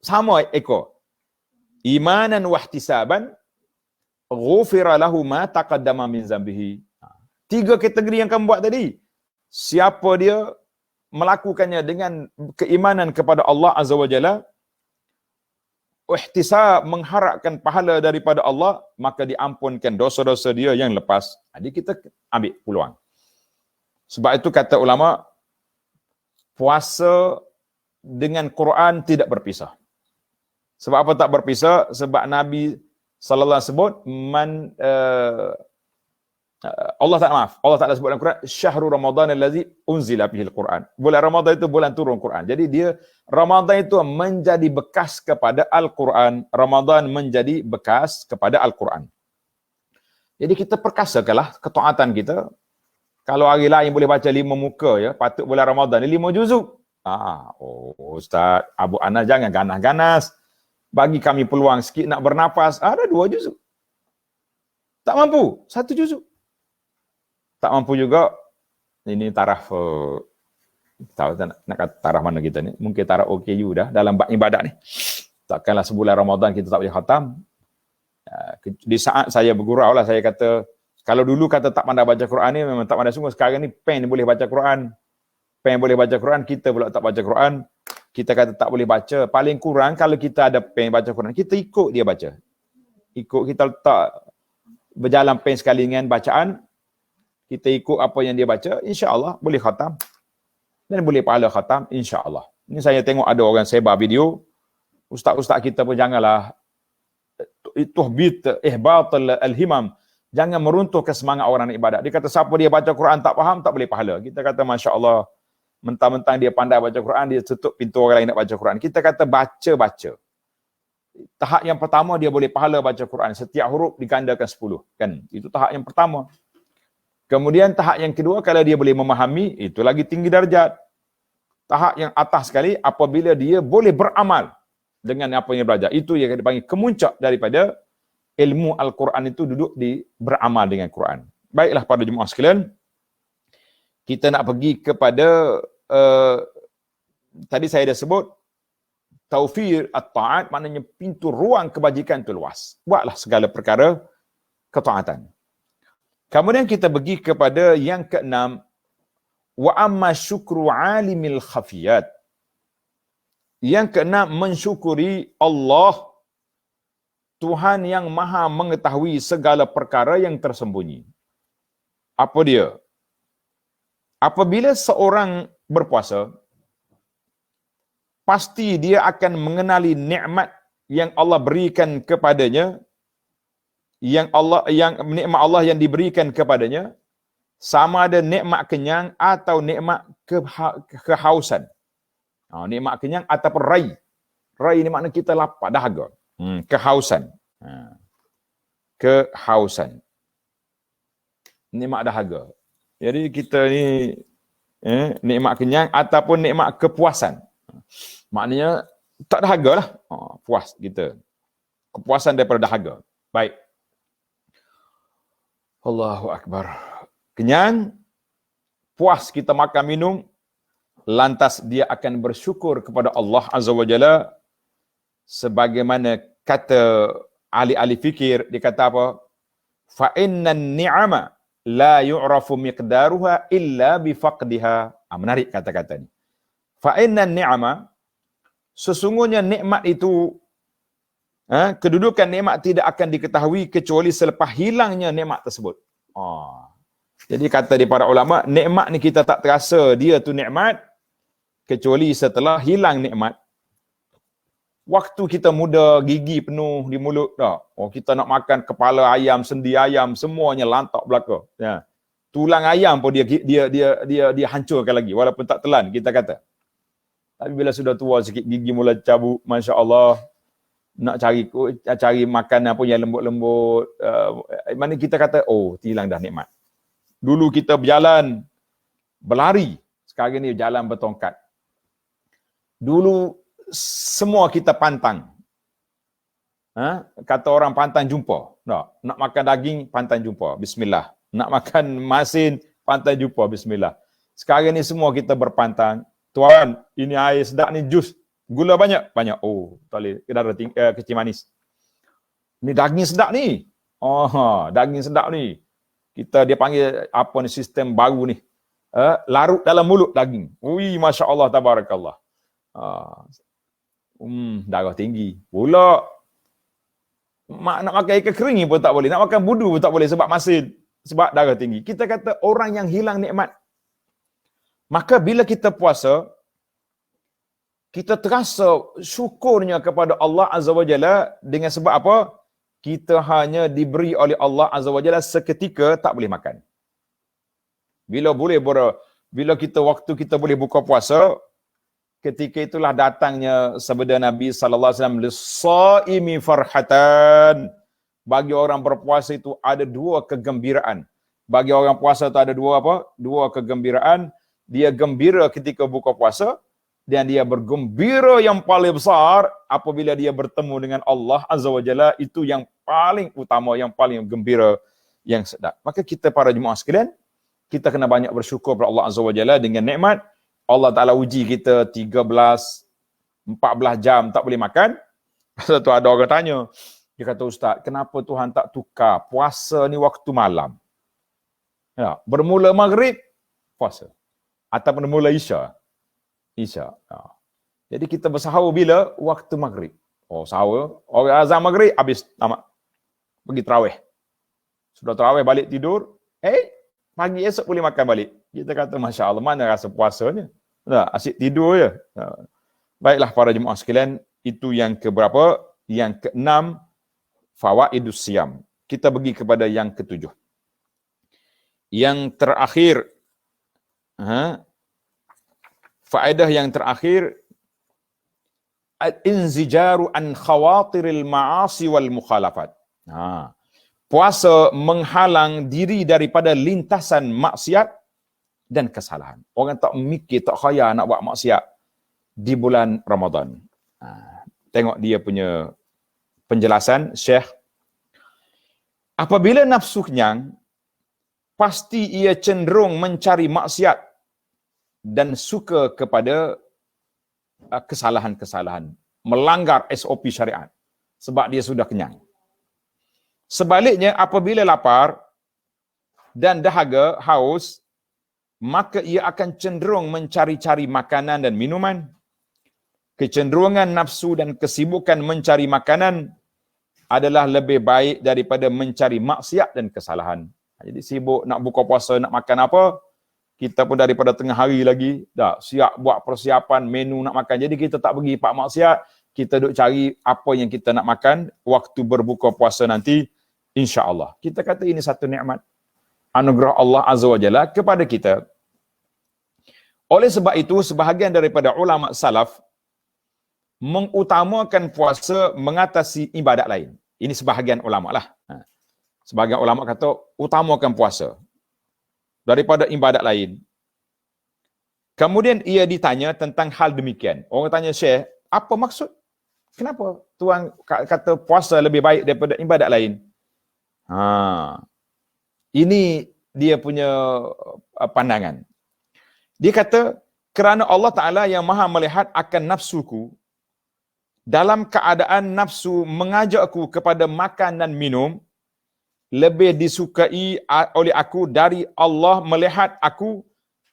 sama ekor. Imanan wa ihtisaban, ghufira lahu ma taqaddama min zambihi. Tiga kategori yang kamu buat tadi. Siapa dia melakukannya dengan keimanan kepada Allah Azza wa Jalla, ihtisab, mengharapkan pahala daripada Allah, maka diampunkan dosa-dosa dia yang lepas. Jadi kita ambil peluang. Sebab itu kata ulama, puasa dengan Quran tidak berpisah. Sebab apa tak berpisah? Sebab Nabi sallallahu alaihi sebut, Allah Ta'ala sebut dalam Quran, syahrul Ramadan allazi unzila fihil Quran. Bulan Ramadan itu bulan turun Quran. Jadi dia, Ramadan itu menjadi bekas kepada Al-Quran. Ramadan menjadi bekas kepada Al-Quran. Jadi kita perkasakanlah ketaatan kita. Kalau hari lain boleh baca 5 muka, ya, patut bulan Ramadan ni 5 juzuk. Ustaz Abu Anas jangan ganas-ganas. Bagi kami peluang sikit nak bernafas. Ada 2 juzuk. Tak mampu, 1 juzuk. Tak mampu juga, ini taraf, tahu nak kata taraf mana kita ni. Mungkin taraf OKU dah dalam bab ibadat ni. Takkanlah sebulan Ramadan kita tak boleh khatam. Di saat saya bergurau lah, saya kata, kalau dulu kata tak pandai baca Quran ni, memang tak pandai sungguh. Sekarang ni pen boleh baca Quran. Pen boleh baca Quran, kita pula tak baca Quran. Kita kata tak boleh baca. Paling kurang kalau kita ada pen baca Quran, kita ikut dia baca. Ikut, kita letak berjalan pen sekali dengan bacaan, kita ikut apa yang dia baca, insya-Allah boleh khatam. Dan boleh pahala khatam, insya-Allah. Ini saya tengok ada orang sebar video, ustaz-ustaz kita pun janganlah tuhbit ihbat al-himam. Jangan meruntuhkan semangat orang nak ibadat. Dia kata siapa dia baca Quran tak faham, tak boleh pahala. Kita kata masya-Allah, mentang-mentang dia pandai baca Quran, dia tutup pintu orang lain nak baca Quran. Kita kata baca. Tahap yang pertama dia boleh pahala baca Quran. Setiap huruf digandakan 10. Kan? Itu tahap yang pertama. Kemudian tahap yang kedua, kalau dia boleh memahami, itu lagi tinggi darjat. Tahap yang atas sekali, apabila dia boleh beramal dengan apa yang belajar. Itu yang dipanggil kemuncak daripada ilmu Al-Quran itu duduk di beramal dengan Quran. Baiklah pada jemaah sekalian, kita nak pergi kepada, tadi saya dah sebut, taufir at-ta'at, maknanya pintu ruang kebajikan itu luas. Buatlah segala perkara ketaatan. Kemudian kita pergi kepada yang keenam, wa amma syukru alimil khafiyat. Yang keenam, mensyukuri Allah, Tuhan yang maha mengetahui segala perkara yang tersembunyi. Apa dia? Apabila seorang berpuasa, pasti dia akan mengenali nikmat yang Allah berikan kepadanya, yang nikmat Allah yang diberikan kepadanya, sama ada nikmat kenyang atau nikmat kehausan. Nikmat kenyang ataupun rai. Rai ni makna kita lapar, dahaga. Kehausan. Kehausan. Nikmat dahaga. Jadi kita ni nikmat kenyang ataupun nikmat kepuasan. Maknanya tak dahaga lah. Puas kita. Kepuasan daripada dahaga. Baik. Allahu Akbar. Kenyang, puas kita makan minum, lantas dia akan bersyukur kepada Allah Azza wa Jalla, sebagaimana kata ahli-ahli fikir, dia kata apa? Fa innan ni'ama la yu'rafu miqdaruha illa bifaqdiha. Menarik kata-kata ni. Fa innan ni'ama, sesungguhnya nikmat itu, kedudukan nikmat tidak akan diketahui kecuali selepas hilangnya nikmat tersebut. Jadi kata di para ulama, nikmat ni kita tak terasa dia tu nikmat kecuali setelah hilang nikmat. Waktu kita muda, gigi penuh di mulut dah. Kita nak makan kepala ayam, sendi ayam, semuanya lantak belaka. Ya. Tulang ayam pun dia hancurkan lagi walaupun tak telan kita kata. Tapi bila sudah tua sikit, gigi mula cabut, masya-Allah, nak cari makan apa yang lembut-lembut, mana kita kata hilang dah nikmat. Dulu kita berjalan, berlari. Sekarang ni jalan bertongkat. Dulu semua kita pantang. Kata orang pantang jumpa. Nak makan daging, pantang jumpa. Bismillah. Nak makan masin, pantang jumpa. Bismillah. Sekarang ni semua kita berpantang. Tuan, ini air sedap ni, jus. Gula banyak? Banyak. Tak boleh. Kecil manis. Ni daging sedap ni. Daging sedap ni. Dia panggil apa ni, sistem baru ni. Larut dalam mulut daging. Masya Allah, tabarakallah. Darah tinggi. Pula nak makan ikan kering pun tak boleh. Nak makan budu pun tak boleh sebab masin. Sebab darah tinggi. Kita kata orang yang hilang nikmat. Maka bila kita puasa, kita terasa syukurnya kepada Allah Azza wa Jalla dengan sebab apa? Kita hanya diberi oleh Allah Azza wa Jalla seketika tak boleh makan. Bila waktu kita boleh buka puasa, ketika itulah datangnya sabda Nabi sallallahu alaihi wasallam, lis-shaimi farhatan. Bagi orang berpuasa itu ada dua kegembiraan. Bagi orang puasa itu ada dua kegembiraan. Dia gembira ketika buka puasa dan dia bergembira yang paling besar apabila dia bertemu dengan Allah Azza wa Jalla. Itu yang paling utama, yang paling gembira, yang sedap. Maka kita para jemaah sekalian, kita kena banyak bersyukur kepada Allah Azza wa Jalla dengan nikmat. Allah Ta'ala uji kita 13-14 jam tak boleh makan. Satu ada orang tanya, dia kata, Ustaz, kenapa Tuhan tak tukar puasa ni waktu malam? Ya, bermula maghrib, puasa. Atau bermula isya. Ya. Jadi kita bersahur bila? Waktu maghrib. Sahur. Orang azan maghrib, habis tamat. Pergi tarawih. Sudah tarawih, balik tidur. Pagi esok boleh makan balik. Kita kata, Masya Allah, mana rasa puasanya? Asyik tidur je. Baiklah para jemaah sekalian, itu yang keberapa? Yang keenam, fawaidus siyam. Kita pergi kepada yang ketujuh. Yang terakhir, faedah yang terakhir, al-inzijaru an khawatiril ma'asi wal mukhalafat. Puasa menghalang diri daripada lintasan maksiat dan kesalahan. Orang tak mikir, tak khayal nak buat maksiat di bulan Ramadan. Tengok dia punya penjelasan, Syekh. Apabila nafsu kenyang, pasti ia cenderung mencari maksiat dan suka kepada kesalahan-kesalahan, melanggar SOP syariat sebab dia sudah kenyang. Sebaliknya, apabila lapar, dan dahaga, haus, maka ia akan cenderung mencari-cari makanan dan minuman. Kecenderungan nafsu dan kesibukan mencari makanan adalah lebih baik daripada mencari maksiat dan kesalahan. Jadi sibuk nak buka puasa, nak makan apa, kita pun daripada tengah hari lagi, dah siap buat persiapan menu nak makan. Jadi kita tak pergi pak maksiat, kita duk cari apa yang kita nak makan waktu berbuka puasa nanti, insya-Allah. Kita kata ini satu nikmat anugerah Allah Azza wa Jalla kepada kita. Oleh sebab itu, sebahagian daripada ulama salaf mengutamakan puasa mengatasi ibadat lain. Ini sebahagian ulama lah. Sebahagian ulama kata, utamakan puasa daripada ibadat lain. Kemudian ia ditanya tentang hal demikian. Orang tanya, Syekh, apa maksud? Kenapa tuan kata puasa lebih baik daripada ibadat lain? Ini dia punya pandangan. Dia kata, kerana Allah Ta'ala yang maha melihat akan nafsuku, dalam keadaan nafsu mengajakku kepada makan dan minum, lebih disukai oleh aku dari Allah melihat aku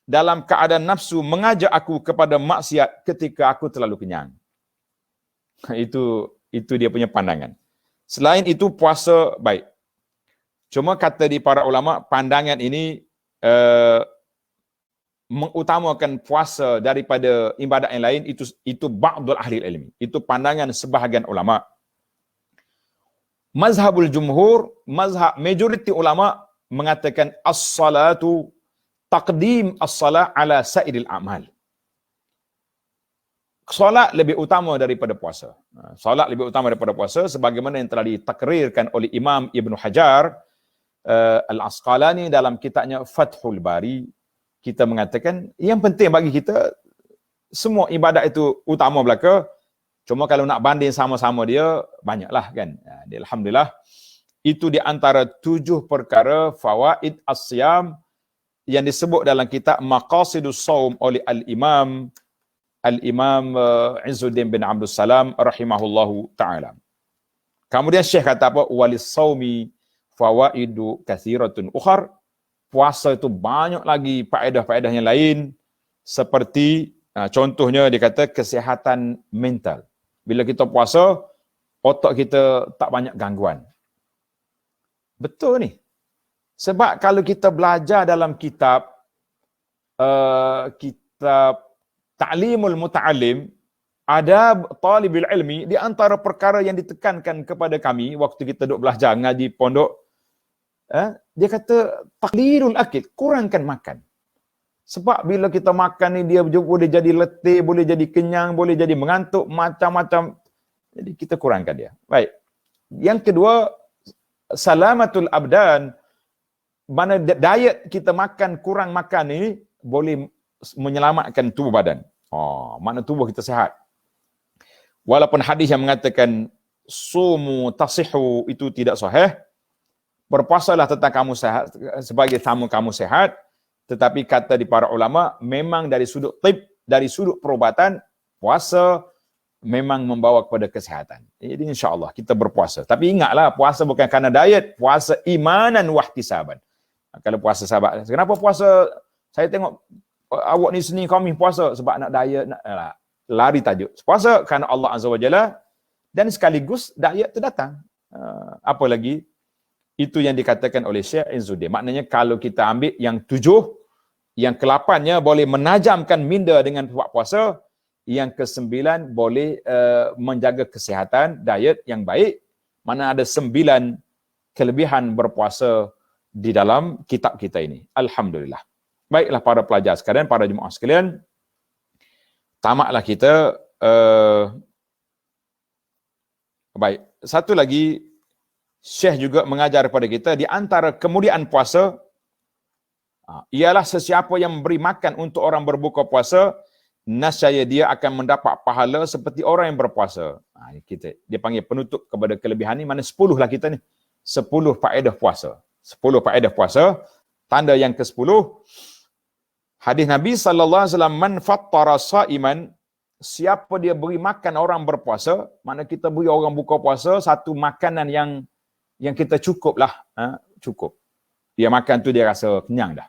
dalam keadaan nafsu mengajak aku kepada maksiat ketika aku terlalu kenyang. Itu dia punya pandangan. Selain itu, puasa baik. Cuma kata di para ulama, pandangan ini mengutamakan puasa daripada ibadat yang lain, itu ba'dul ahli ilmi. Itu pandangan sebahagian ulama. Mazhabul jumhur, mazhab majoriti ulama mengatakan as-salatu taqdim as-salah ala sa'iril a'mal. Solat lebih utama daripada puasa. Solat lebih utama daripada puasa sebagaimana yang telah ditakrirkan oleh Imam Ibn Hajar Al-Asqalani dalam kitabnya Fathul Bari. Kita mengatakan yang penting bagi kita semua ibadat itu utama belaka. Cuma kalau nak banding sama-sama dia banyaklah kan. Alhamdulillah itu di antara 7 perkara fawaid as-siyam yang disebut dalam kitab Maqasidus Shaum oleh Al-Imam Izzuddin bin Abdul Salam rahimahullahu ta'ala. Kemudian Syekh kata apa? Walis saumi fawaidu kathiratun ukhar. Puasa itu banyak lagi faedah-faedah yang lain. Seperti, contohnya dia kata kesihatan mental. Bila kita puasa, otak kita tak banyak gangguan. Betul ni. Sebab kalau kita belajar dalam kitab, kitab Ta'limul Muta'alim, ada talibul ilmi, di antara perkara yang ditekankan kepada kami waktu kita duduk belajar ngaji pondok, dia kata taqlilul akil, kurangkan makan. Sebab bila kita makan ni dia boleh jadi letih, boleh jadi kenyang, boleh jadi mengantuk, macam-macam. Jadi kita kurangkan dia. Baik. Yang kedua, salamatul abdan, mana diet kita makan, kurang makan ni boleh menyelamatkan tubuh badan. Makna tubuh kita sihat. Walaupun hadis yang mengatakan sumu tasihu itu tidak sahih, berpuasalah tentang kamu sehat sebagai tamu kamu sehat, tetapi kata di para ulama memang dari sudut tib, dari sudut perubatan, puasa memang membawa kepada kesehatan. Jadi insya-Allah kita berpuasa. Tapi ingatlah, puasa bukan kerana diet, puasa imanan wahtisaban. Kalau puasa sahabat, kenapa puasa? Saya tengok awak ni Senin Khamis puasa sebab nak diet, nak lari tajuk. Puasa kerana Allah Azza wa Jalla dan sekaligus diet tu datang. Apa lagi? Itu yang dikatakan oleh Syekh Izzuddin. Maknanya kalau kita ambil yang 7, yang ke-8-nya boleh menajamkan minda dengan buat puasa, yang ke-9 boleh menjaga kesihatan, diet yang baik. Mana ada 9 kelebihan berpuasa di dalam kitab kita ini. Alhamdulillah. Baiklah para pelajar sekalian, para jemaah sekalian, tamatlah kita. Baik, satu lagi, Syekh juga mengajar kepada kita, di antara kemuliaan puasa, ialah sesiapa yang memberi makan untuk orang berbuka puasa, nascaya dia akan mendapat pahala seperti orang yang berpuasa. Dia panggil penutup kepada kelebihan ni, mana 10 lah kita ni. 10 faedah puasa. 10 faedah puasa. Tanda yang ke-10, hadis Nabi SAW, man fattara sa'iman, siapa dia beri makan orang berpuasa, mana kita beri orang buka puasa, satu makanan yang kita cukup lah, cukup. Dia makan tu dia rasa kenyang dah.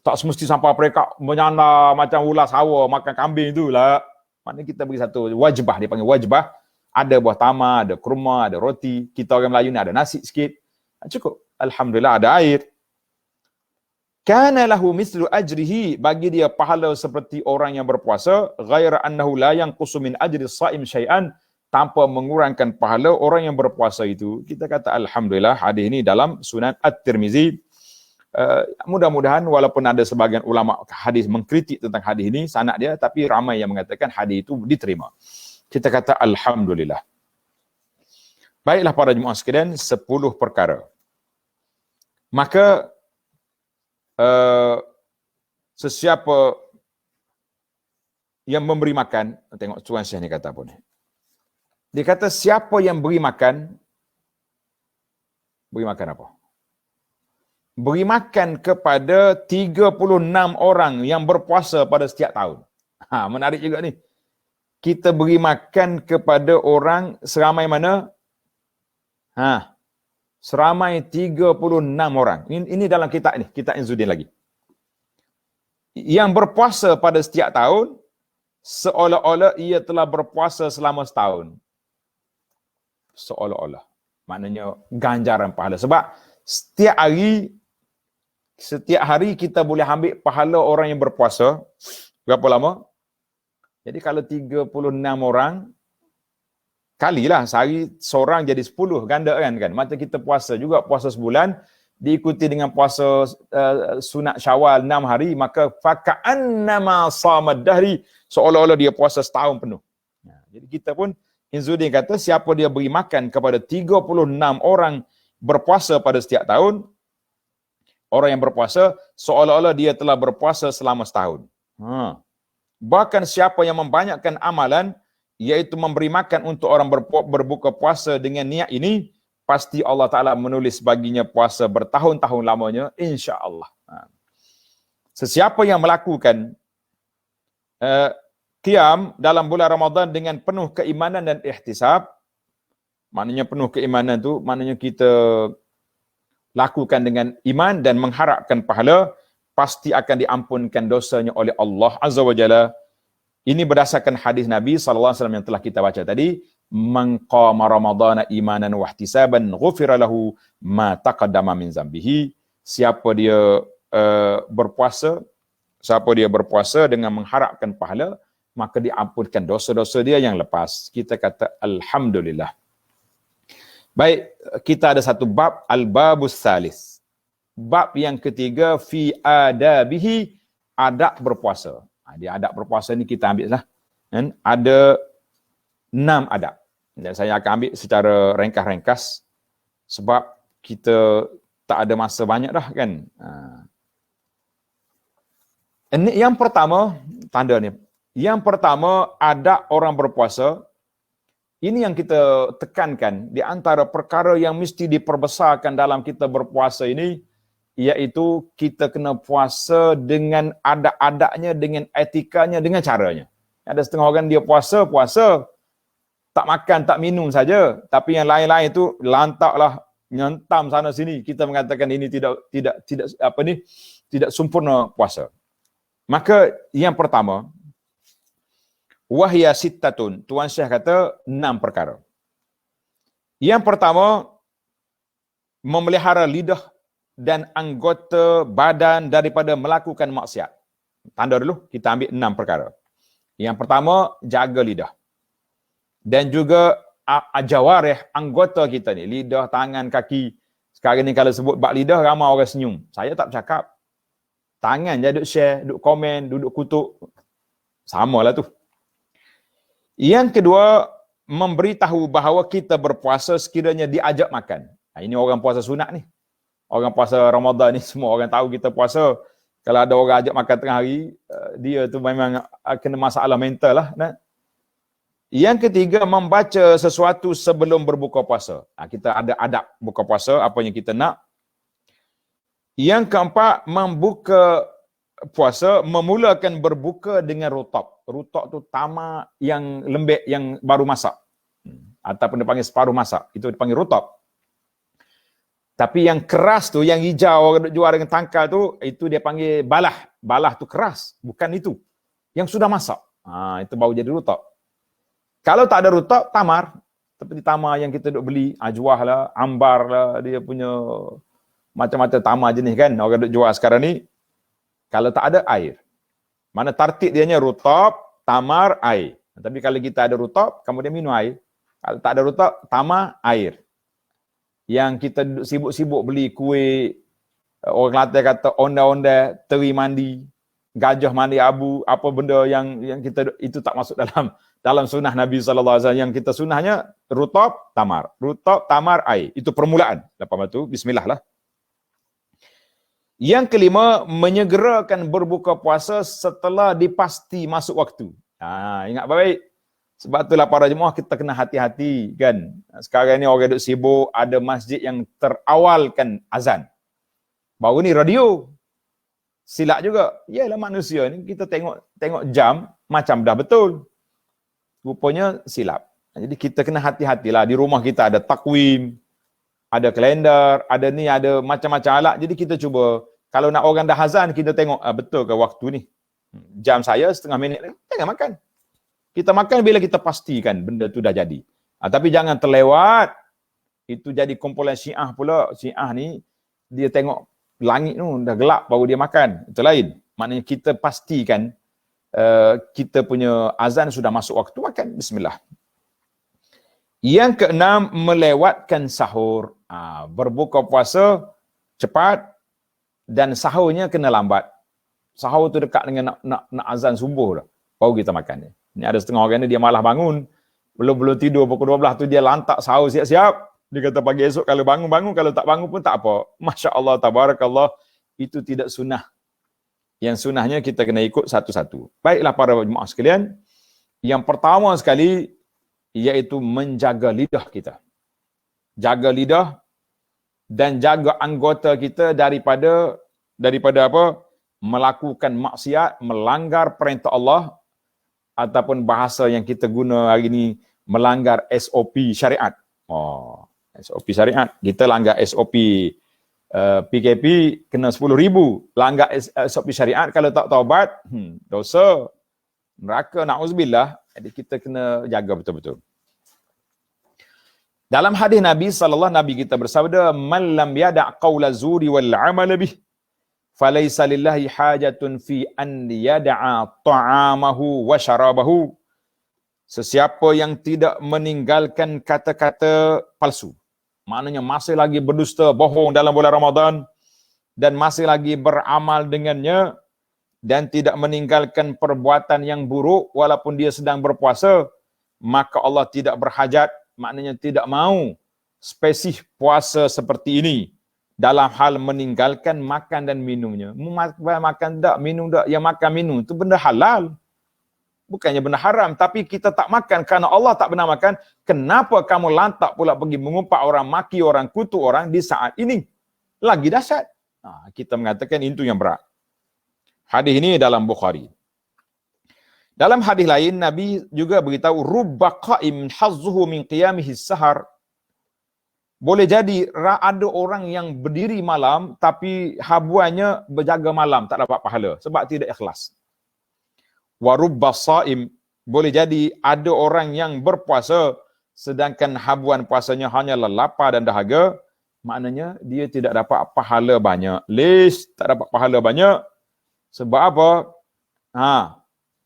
Tak semesti sampai mereka menyana macam ulas hawa makan kambing tu lah. Maknanya kita beri satu wajibah, dia panggil wajibah. Ada buah tamar, ada kurma, ada roti. Kita orang Melayu ni ada nasi sikit. Cukup. Alhamdulillah ada air. Kana lahu mislu ajrihi, bagi dia pahala seperti orang yang berpuasa, ghaira annahu la yanqusu min ajri shaim syai'an, tanpa mengurangkan pahala orang yang berpuasa itu. Kita kata alhamdulillah, hadis ini dalam Sunan At-Tirmizi. Mudah-mudahan walaupun ada sebagian ulama hadis mengkritik tentang hadis ini sanad dia, tapi ramai yang mengatakan hadis itu diterima. Kita kata alhamdulillah. Baiklah para jemaah sekalian, 10 perkara. Maka sesiapa yang memberi makan, tengok Tuan Syekh ni kata apa ni. Dia kata siapa yang beri makan apa? Beri makan kepada 36 orang yang berpuasa pada setiap tahun. Menarik juga ni. Kita beri makan kepada orang seramai mana? Seramai 36 orang. Ini dalam kitab ni, kitab Izzuddin lagi. Yang berpuasa pada setiap tahun, seolah-olah ia telah berpuasa selama setahun. Seolah-olah. Maknanya ganjaran pahala. Sebab setiap hari kita boleh ambil pahala orang yang berpuasa. Berapa lama? Jadi kalau 36 orang, kalilah sehari seorang jadi 10, ganda kan. Macam kita puasa juga, puasa sebulan, diikuti dengan puasa sunat Syawal 6 hari, maka faka'annama samad dahri, seolah-olah dia puasa setahun penuh. Jadi kita pun, Izzuddin kata, siapa dia beri makan kepada 36 orang berpuasa pada setiap tahun, orang yang berpuasa, seolah-olah dia telah berpuasa selama setahun. Bahkan siapa yang membanyakkan amalan, iaitu memberi makan untuk orang berbuka puasa dengan niat ini, pasti Allah Ta'ala menulis baginya puasa bertahun-tahun lamanya, insya-Allah. Sesiapa yang melakukan qiyam dalam bulan Ramadan dengan penuh keimanan dan ihtisab, maknanya penuh keimanan tu, maknanya kita lakukan dengan iman dan mengharapkan pahala, pasti akan diampunkan dosanya oleh Allah Azza wa Jalla. Ini berdasarkan hadis Nabi SAW yang telah kita baca tadi. Man qama ramadana imanan wa ihtisaban ghufira lahu ma taqaddama min zambihi. Siapa dia berpuasa dengan mengharapkan pahala, maka diampunkan dosa-dosa dia yang lepas. Kita kata alhamdulillah. Baik, kita ada satu bab, al-babus salis. Bab yang ketiga, fi adabihi, adab berpuasa. Dia adab berpuasa ni kita ambil lah. Ada 6 adab. Dan saya akan ambil secara ringkas-ringkas sebab kita tak ada masa banyak dah kan. Yang pertama, tanda ni. Yang pertama, adab orang berpuasa. Ini yang kita tekankan di antara perkara yang mesti diperbesarkan dalam kita berpuasa ini, iaitu kita kena puasa dengan adab-adabnya, dengan etikanya, dengan caranya. Ada setengah orang dia puasa, tak makan, tak minum saja, tapi yang lain-lain itu lantaklah, nyentam sana sini. Kita mengatakan ini tidak sempurna puasa. Maka yang pertama, wahya sittatun. Tuan Syekh kata 6 perkara. Yang pertama, memelihara lidah dan anggota badan daripada melakukan maksiat. Tanda dulu, kita ambil 6 perkara. Yang pertama, jaga lidah. Dan juga jawarih, anggota kita ni, lidah, tangan, kaki. Sekarang ni kalau sebut bab lidah, ramai orang senyum. Saya tak bercakap. Tangan je duduk share, duduk komen, duduk kutuk. Samalah tu. Yang kedua, memberitahu bahawa kita berpuasa sekiranya diajak makan. Ini orang puasa sunat ni. Orang puasa Ramadan ni, semua orang tahu kita puasa. Kalau ada orang ajak makan tengah hari, dia tu memang kena masalah mental lah. Yang ketiga, membaca sesuatu sebelum berbuka puasa. Kita ada adab buka puasa, apa yang kita nak. Yang keempat, membuka puasa, memulakan berbuka dengan rutab. Rutab tu tamak yang lembek, yang baru masak. Ataupun dipanggil separuh masak. Itu dipanggil rutab. Tapi yang keras tu, yang hijau orang duk jual dengan tangkal tu, itu dia panggil balah. Balah tu keras, bukan itu. Yang sudah masak. Itu baru jadi rutab. Kalau tak ada rutab, tamar. Seperti tamar yang kita duk beli, ajwah lah, ambar lah, dia punya macam-macam tamar jenis kan, orang duk jual sekarang ni. Kalau tak ada, air. Mana tartib dianya rutab, tamar, air. Tapi kalau kita ada rutab, kemudian minum air. Kalau tak ada rutab, tamar, air. Yang kita sibuk-sibuk beli kuih, orang Kelantan kata onda-onda, teri mandi, gajah mandi abu, apa benda yang kita itu tak masuk dalam sunnah Nabi SAW. Yang kita sunnahnya rutab, tamar. Rutab, tamar, air. Itu permulaan. Lepas itu, bismillah lah. Yang kelima, menyegerakan berbuka puasa setelah dipasti masuk waktu. Ingat baik. Sebab itulah para jemaah kita kena hati-hati kan. Sekarang ni orang duk sibuk, ada masjid yang terawalkan azan. Baru ni radio. Silap juga. Yalah manusia ni kita tengok jam macam dah betul. Rupanya silap. Jadi kita kena hati-hatilah. Di rumah kita ada takwim, ada kalender, ada ni, ada macam-macam alat. Jadi kita cuba, kalau nak orang dah azan, kita tengok betul ke waktu ni. Jam saya setengah minit lagi, jangan makan. Kita makan bila kita pastikan benda tu dah jadi. Tapi jangan terlewat. Itu jadi kumpulan Syiah pula. Syiah ni, dia tengok langit tu dah gelap baru dia makan. Itu lain. Maknanya kita pastikan kita punya azan sudah masuk waktu makan. Bismillah. Yang keenam, melewatkan sahur. Berbuka puasa cepat dan sahurnya kena lambat. Sahur tu dekat dengan nak azan subuh dah. Baru kita makan. Ini ada setengah orang ni dia malah bangun. Belum tidur pukul 12 tu dia lantak sahur siap-siap. Dia kata pagi esok kalau bangun, kalau tak bangun pun tak apa. Masya Allah, tabarakallah. Itu tidak sunnah. Yang sunnahnya kita kena ikut satu-satu. Baiklah para jemaah sekalian. Yang pertama sekali, iaitu menjaga lidah kita. Jaga lidah dan jaga anggota kita daripada apa? Melakukan maksiat, melanggar perintah Allah, ataupun bahasa yang kita guna hari ini, melanggar SOP syariat. SOP syariat. Kita langgar SOP PKP kena 10,000. Langgar SOP syariat kalau tak taubat, dosa. Neraka, na'udzubillah. Jadi kita kena jaga betul-betul. Dalam hadis Nabi sallallahu Nabi kita bersabda, "Man lam yada' qaula zuri wal 'amal bih, falaysa lillahi hajatun fi an yada'a ta'amahu wa syarabahu." Sesiapa yang tidak meninggalkan kata-kata palsu, maknanya masih lagi berdusta, bohong dalam bulan Ramadan dan masih lagi beramal dengannya dan tidak meninggalkan perbuatan yang buruk walaupun dia sedang berpuasa, maka Allah tidak berhajat, maknanya tidak mau spesif puasa seperti ini dalam hal meninggalkan makan dan minumnya. Makan tak, minum tak, yang makan minum itu benda halal. Bukannya benda haram, tapi kita tak makan kerana Allah tak benar makan. Kenapa kamu lantak pula pergi mengumpat orang, maki orang, kutuk orang di saat ini? Lagi dahsyat. Kita mengatakan itu yang berat. Hadis ini dalam Bukhari. Dalam hadis lain, Nabi juga beritahu, rubba qa'im hazzuhu min qiyamihi sahar. Boleh jadi ada orang yang berdiri malam tapi habuannya berjaga malam, tak dapat pahala sebab tidak ikhlas. Wa rubba sha'im, boleh jadi ada orang yang berpuasa sedangkan habuan puasanya hanyalah lapar dan dahaga, maknanya dia tidak dapat pahala banyak. Tak dapat pahala banyak. Sebab apa?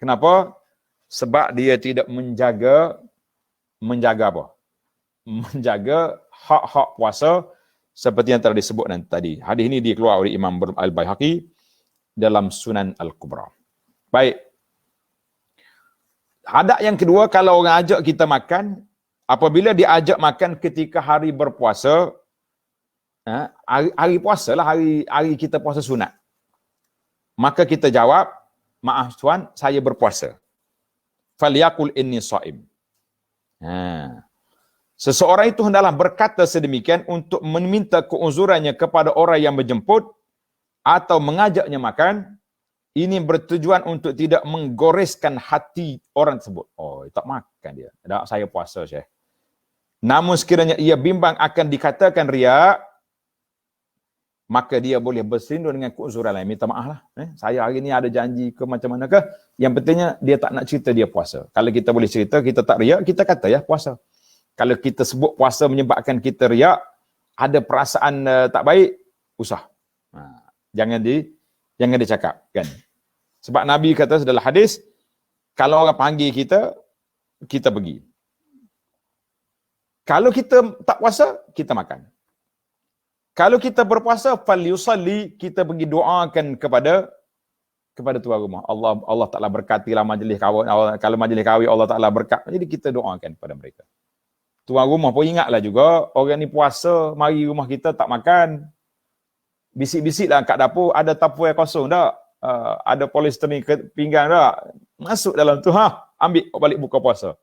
Kenapa? Sebab dia tidak menjaga apa? Menjaga hak-hak puasa seperti yang telah disebut tadi. Hadis ini dikeluarkan oleh Imam Al-Baihaqi dalam Sunan Al-Kubra. Baik. Adab yang kedua, kalau orang ajak kita makan, apabila dia ajak makan ketika hari berpuasa, hari puasa lah, hari kita puasa sunat, maka kita jawab, maaf tuan, saya berpuasa. Falyaqul inni sha'im. Seseorang itu hendaklah berkata sedemikian untuk meminta keuzurannya kepada orang yang menjemput atau mengajaknya makan. Ini bertujuan untuk tidak menggoreskan hati orang tersebut. Tak makan dia. Tak, saya puasa, Syekh. Namun sekiranya ia bimbang akan dikatakan riak, maka dia boleh bersindung dengan keuzuran lain. Minta maaf lah. Saya hari ni ada janji ke macam mana ke. Yang pentingnya dia tak nak cerita dia puasa. Kalau kita boleh cerita, kita tak riak, kita kata ya puasa. Kalau kita sebut puasa menyebabkan kita riak, ada perasaan tak baik, usah. Jangan dicakap kan. Sebab Nabi kata dalam hadis, kalau orang panggil kita, kita pergi. Kalau kita tak puasa, kita makan. Kalau kita berpuasa, falyusalli, kita pergi doakan kepada tuan rumah. Allah Taala berkatilah majlis kahwin. Kalau majlis kahwin Allah Taala berkat. Jadi kita doakan kepada mereka. Tuan rumah pun ingatlah juga, orang ni puasa, mari rumah kita tak makan. Bisik-bisiklah kat dapur, ada Tupperware kosong tak? Ada polisterin pinggan tak? Masuk dalam tu, ambil balik buka puasa.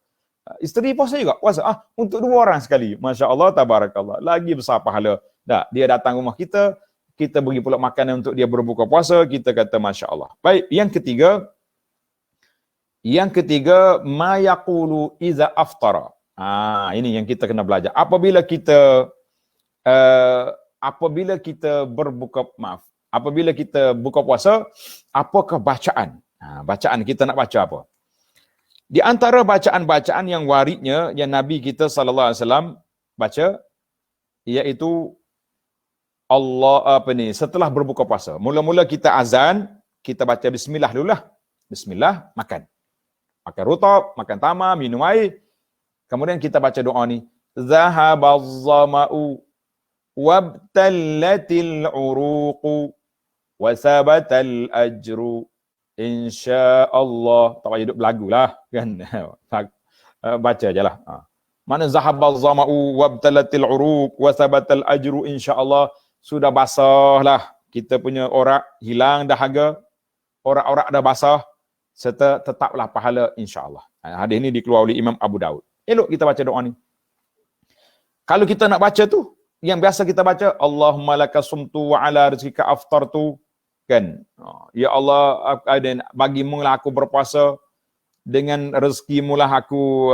Isteri puasa juga, puasa. Untuk 2 orang sekali. Masya Allah, tabarakallah. Lagi besar pahala. Dia datang rumah kita, kita beri pula makanan untuk dia berbuka puasa, kita kata Masya Allah. Baik, yang ketiga, ma yaqulu iza aftara. Ini yang kita kena belajar. Apabila kita buka puasa, apakah bacaan? Bacaan kita nak baca apa? Di antara bacaan-bacaan yang waridnya yang Nabi kita sallallahu alaihi wasallam baca, iaitu setelah berbuka puasa. Mula-mula kita azan, kita baca bismillah dululah. Bismillah, makan. Makan rutab, makan tamar, minum air. Kemudian kita baca doa ni. Zahabaz zama'u wabtallatil uruqu wasabatal ajru insya-Allah. Tak payah duduk berlagu lah kan. Baca je lah. Mana zahabaz zama'u wabtallatil uruq wasabatal ajru insya-Allah. Sudah basah lah. Kita punya orak hilang dahaga. Orak-orak dah basah. Serta tetaplah pahala insya-Allah. Hadis ni dikeluarkan oleh Imam Abu Daud. Elok kita baca doa ni. Kalau kita nak baca tu, yang biasa kita baca, Allahumma laka sumtu wa ala rizqika aftartu. Kan? Ya Allah, bagimu lah aku berpuasa, dengan rezekimu lah aku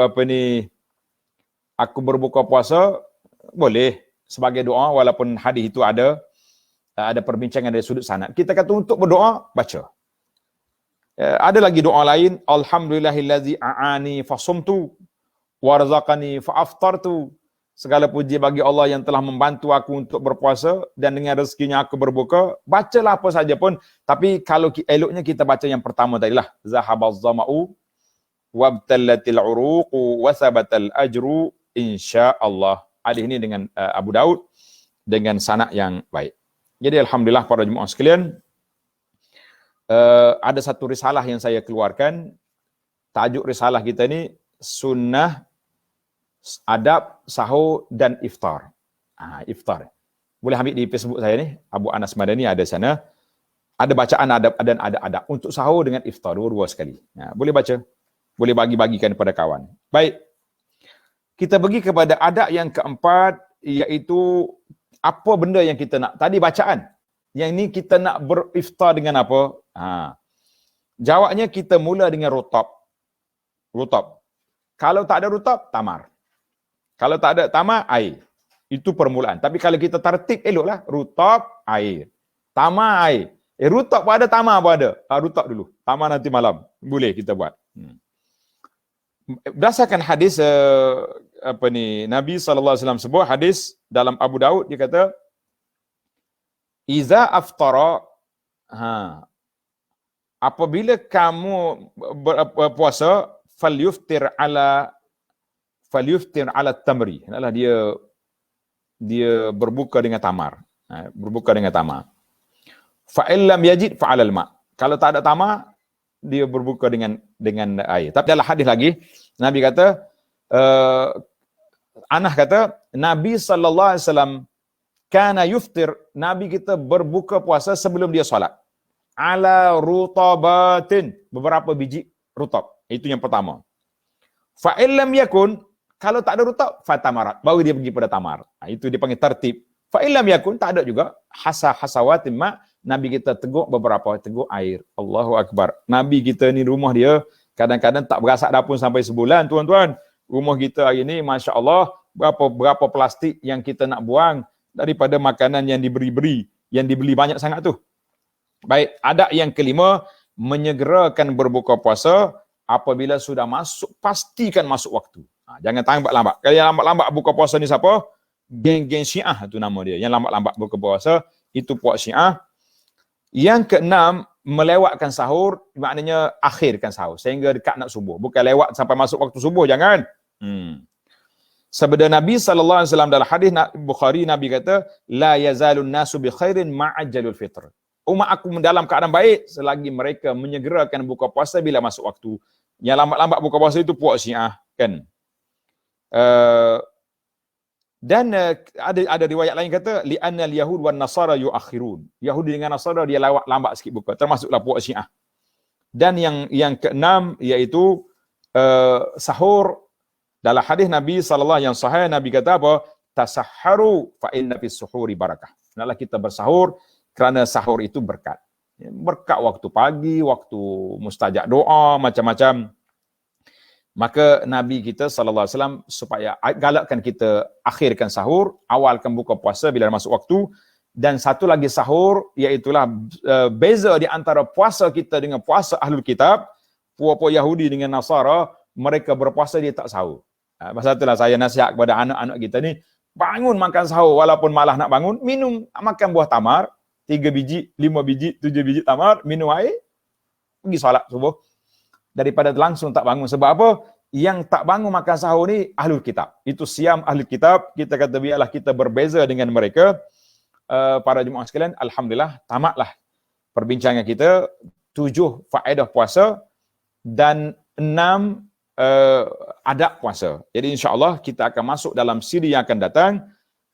berbuka puasa. Boleh sebagai doa, walaupun hadis itu ada perbincangan dari sudut sanad. Kita kata untuk berdoa, baca. Ada lagi doa lain, alhamdulillahillazi a'ani fasumtu warzaqani fa'aftartu. Segala puji bagi Allah yang telah membantu aku untuk berpuasa dan dengan rezekinya aku berbuka. Bacalah apa saja pun, tapi kalau eloknya kita baca yang pertama tadilah, zahabaz zama'u wabtallatil uruqu wasabatal ajru insya-Allah. Hadis ini dengan Abu Daud dengan sanad yang baik. Jadi alhamdulillah para jemaah sekalian, ada satu risalah yang saya keluarkan. Tajuk risalah kita ni sunnah adab sahur dan iftar. Iftar. Boleh ambil di Facebook saya ni, Abu Anas Madani ada sana. Ada bacaan adab dan ada adab untuk sahur dengan iftar, dua-dua sekali. Boleh baca. Boleh bagi-bagikan kepada kawan. Baik. Kita pergi kepada adab yang keempat, iaitu apa benda yang kita nak. Tadi bacaan. Yang ini kita nak beriftar dengan apa? Jawabnya kita mula dengan rutab. Rutab. Kalau tak ada rutab, tamar. Kalau tak ada tamar, air. Itu permulaan. Tapi kalau kita tertib, eloklah. Rutab, air. Tamar, air. Rutab pun ada, tamar pun ada. Rutab dulu. Tamar nanti malam. Boleh kita buat. Berdasarkan hadis Nabi SAW sebut, hadis dalam Abu Daud, dia kata, Iza aftara, apabila kamu berpuasa, falyuftir ala tamri. Adalah dia berbuka dengan tamar. Berbuka dengan tamar. Fa illam yajid fa alal ma. Kalau tak ada tamar, dia berbuka dengan air. Tapi dalam hadis lagi, Nabi kata, Anas kata, Nabi sallallahu alaihi wasallam kana yuftir, Nabi kita berbuka puasa sebelum dia solat. Ala rutabatin, beberapa biji rutab. Itu yang pertama. Fa illam yakun, kalau tak ada rutab, fa tamarat, baru dia pergi pada tamar. Itu dipanggil tertib. Fa illam yakun, tak ada juga, hasawatin ma, Nabi kita teguk beberapa, teguk air. Allahu Akbar. Nabi kita ni rumah dia, kadang-kadang tak berasak dapur sampai sebulan, tuan-tuan. Rumah kita hari ni, Masya Allah, berapa plastik yang kita nak buang daripada makanan yang diberi-beri, yang dibeli banyak sangat tu. Baik, adab yang kelima, menyegerakan berbuka puasa apabila sudah masuk, pastikan masuk waktu. Jangan lambat-lambat. Kalau yang lambat-lambat buka puasa ni siapa? Geng-geng Syiah tu nama dia. Yang lambat-lambat buka puasa, itu puak Syiah. Yang keenam, melewatkan sahur, maknanya akhirkan sahur sehingga dekat nak subuh. Bukan lewat sampai masuk waktu subuh, jangan. Sabda Nabi SAW dalam hadis Bukhari, Nabi kata, la yazalun nasu bi khairin ma'ajjalul fitr. Umat aku dalam keadaan baik selagi mereka menyegerakan buka puasa bila masuk waktu. Yang lambat-lambat buka puasa itu puak Syiah, kan? Dan ada riwayat lain kata, li'anna al-yahud wan nasara yuakhirun. Yahudi dengan Nasara dia lambat sikit buka, termasuklah puak Syiah. Dan yang keenam iaitu sahur. Dalam hadis Nabi sallallahu yang sahih, Nabi kata apa? Tasahharu fa inna fis suhuri barakah. Hendaklah kita bersahur kerana sahur itu berkat. Berkat waktu pagi, waktu mustajab doa, macam-macam. Maka Nabi kita sallallahu alaihi wasallam supaya galakkan kita akhirkan sahur, awalkan buka puasa bila masuk waktu, dan satu lagi sahur iaitulah beza di antara puasa kita dengan puasa Ahlul Kitab. Puak-puak Yahudi dengan Nasara, mereka berpuasa dia tak sahur. Pasal itulah saya nasihat kepada anak-anak kita ni, bangun makan sahur walaupun malah nak bangun, minum, makan buah tamar, 3 biji, 5 biji, 7 biji tamar, minum air, pergi solat subuh. Daripada langsung tak bangun. Sebab apa? Yang tak bangun makan sahur ni Ahlul Kitab. Itu siam Ahlul Kitab. Kita kata biarlah kita berbeza dengan mereka. Para jemaah sekalian, alhamdulillah, tamatlah perbincangan kita. 7 faedah puasa dan 6 adab puasa. Jadi insya-Allah kita akan masuk dalam siri yang akan datang.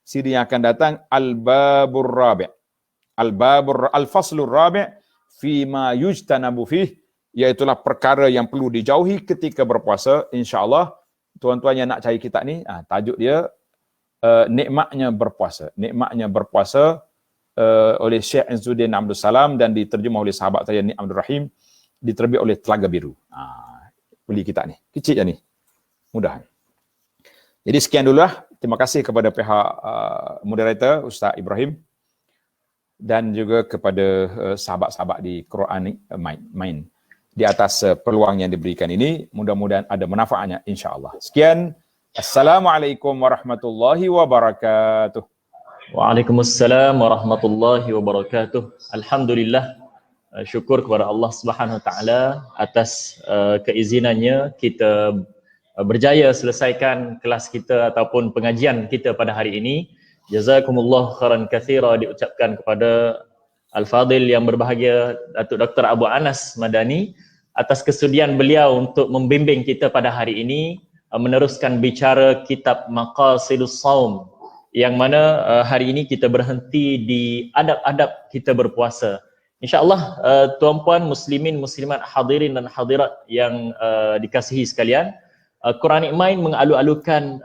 Siri yang akan datang Al-Babur Rabi'. Al-Faslur Rabi' fima yujtanabu fih, iaitulah perkara yang perlu dijauhi ketika berpuasa. Insya-Allah tuan-tuan yang nak cari kitab ni, tajuk dia nikmatnya berpuasa. Nikmatnya berpuasa oleh Syekh Izzuddin Abdul Salam dan diterjemah oleh sahabat saya Ni Abdul Rahim, diterbit oleh Telaga Biru. Beli kitab ni. Kecil je ni. Mudah. Jadi sekian dululah. Terima kasih kepada pihak moderator Ustaz Ibrahim dan juga kepada sahabat-sahabat di Quran main di atas peluang yang diberikan ini. Mudah-mudahan ada manfaatnya insya-Allah. Sekian. Assalamualaikum warahmatullahi wabarakatuh. Waalaikumsalam warahmatullahi wabarakatuh. Alhamdulillah. Syukur kepada Allah Subhanahu Wa Taala atas keizinannya kita berjaya selesaikan kelas kita ataupun pengajian kita pada hari ini. Jazakumullah khairan katsira diucapkan kepada Al-Fadil yang berbahagia Datuk Dr. Abu Anas Madani atas kesudian beliau untuk membimbing kita pada hari ini meneruskan bicara kitab Maqasidus Shaum, yang mana hari ini kita berhenti di adab-adab kita berpuasa. InsyaAllah tuan-puan muslimin, muslimat, hadirin dan hadirat yang dikasihi sekalian, Quranic Mind mengalu-alukan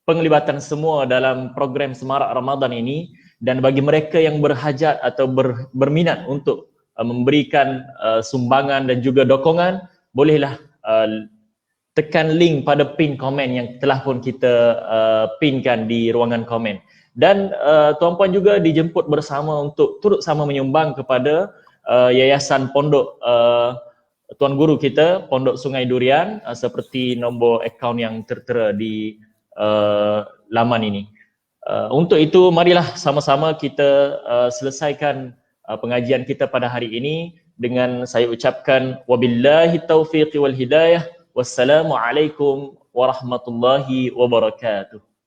penglibatan semua dalam program Semarak Ramadan ini, dan bagi mereka yang berhajat atau berminat untuk memberikan sumbangan dan juga dokongan, bolehlah tekan link pada pin komen yang telah pun kita pinkan di ruangan komen. Dan tuan-puan juga dijemput bersama untuk turut sama menyumbang kepada yayasan pondok Tuan Guru kita, Pondok Sungai Durian, seperti nombor akaun yang tertera di laman ini. Untuk itu, marilah sama-sama kita selesaikan pengajian kita pada hari ini dengan saya ucapkan wabillahi taufiq wal hidayah. Wassalamualaikum warahmatullahi wabarakatuh.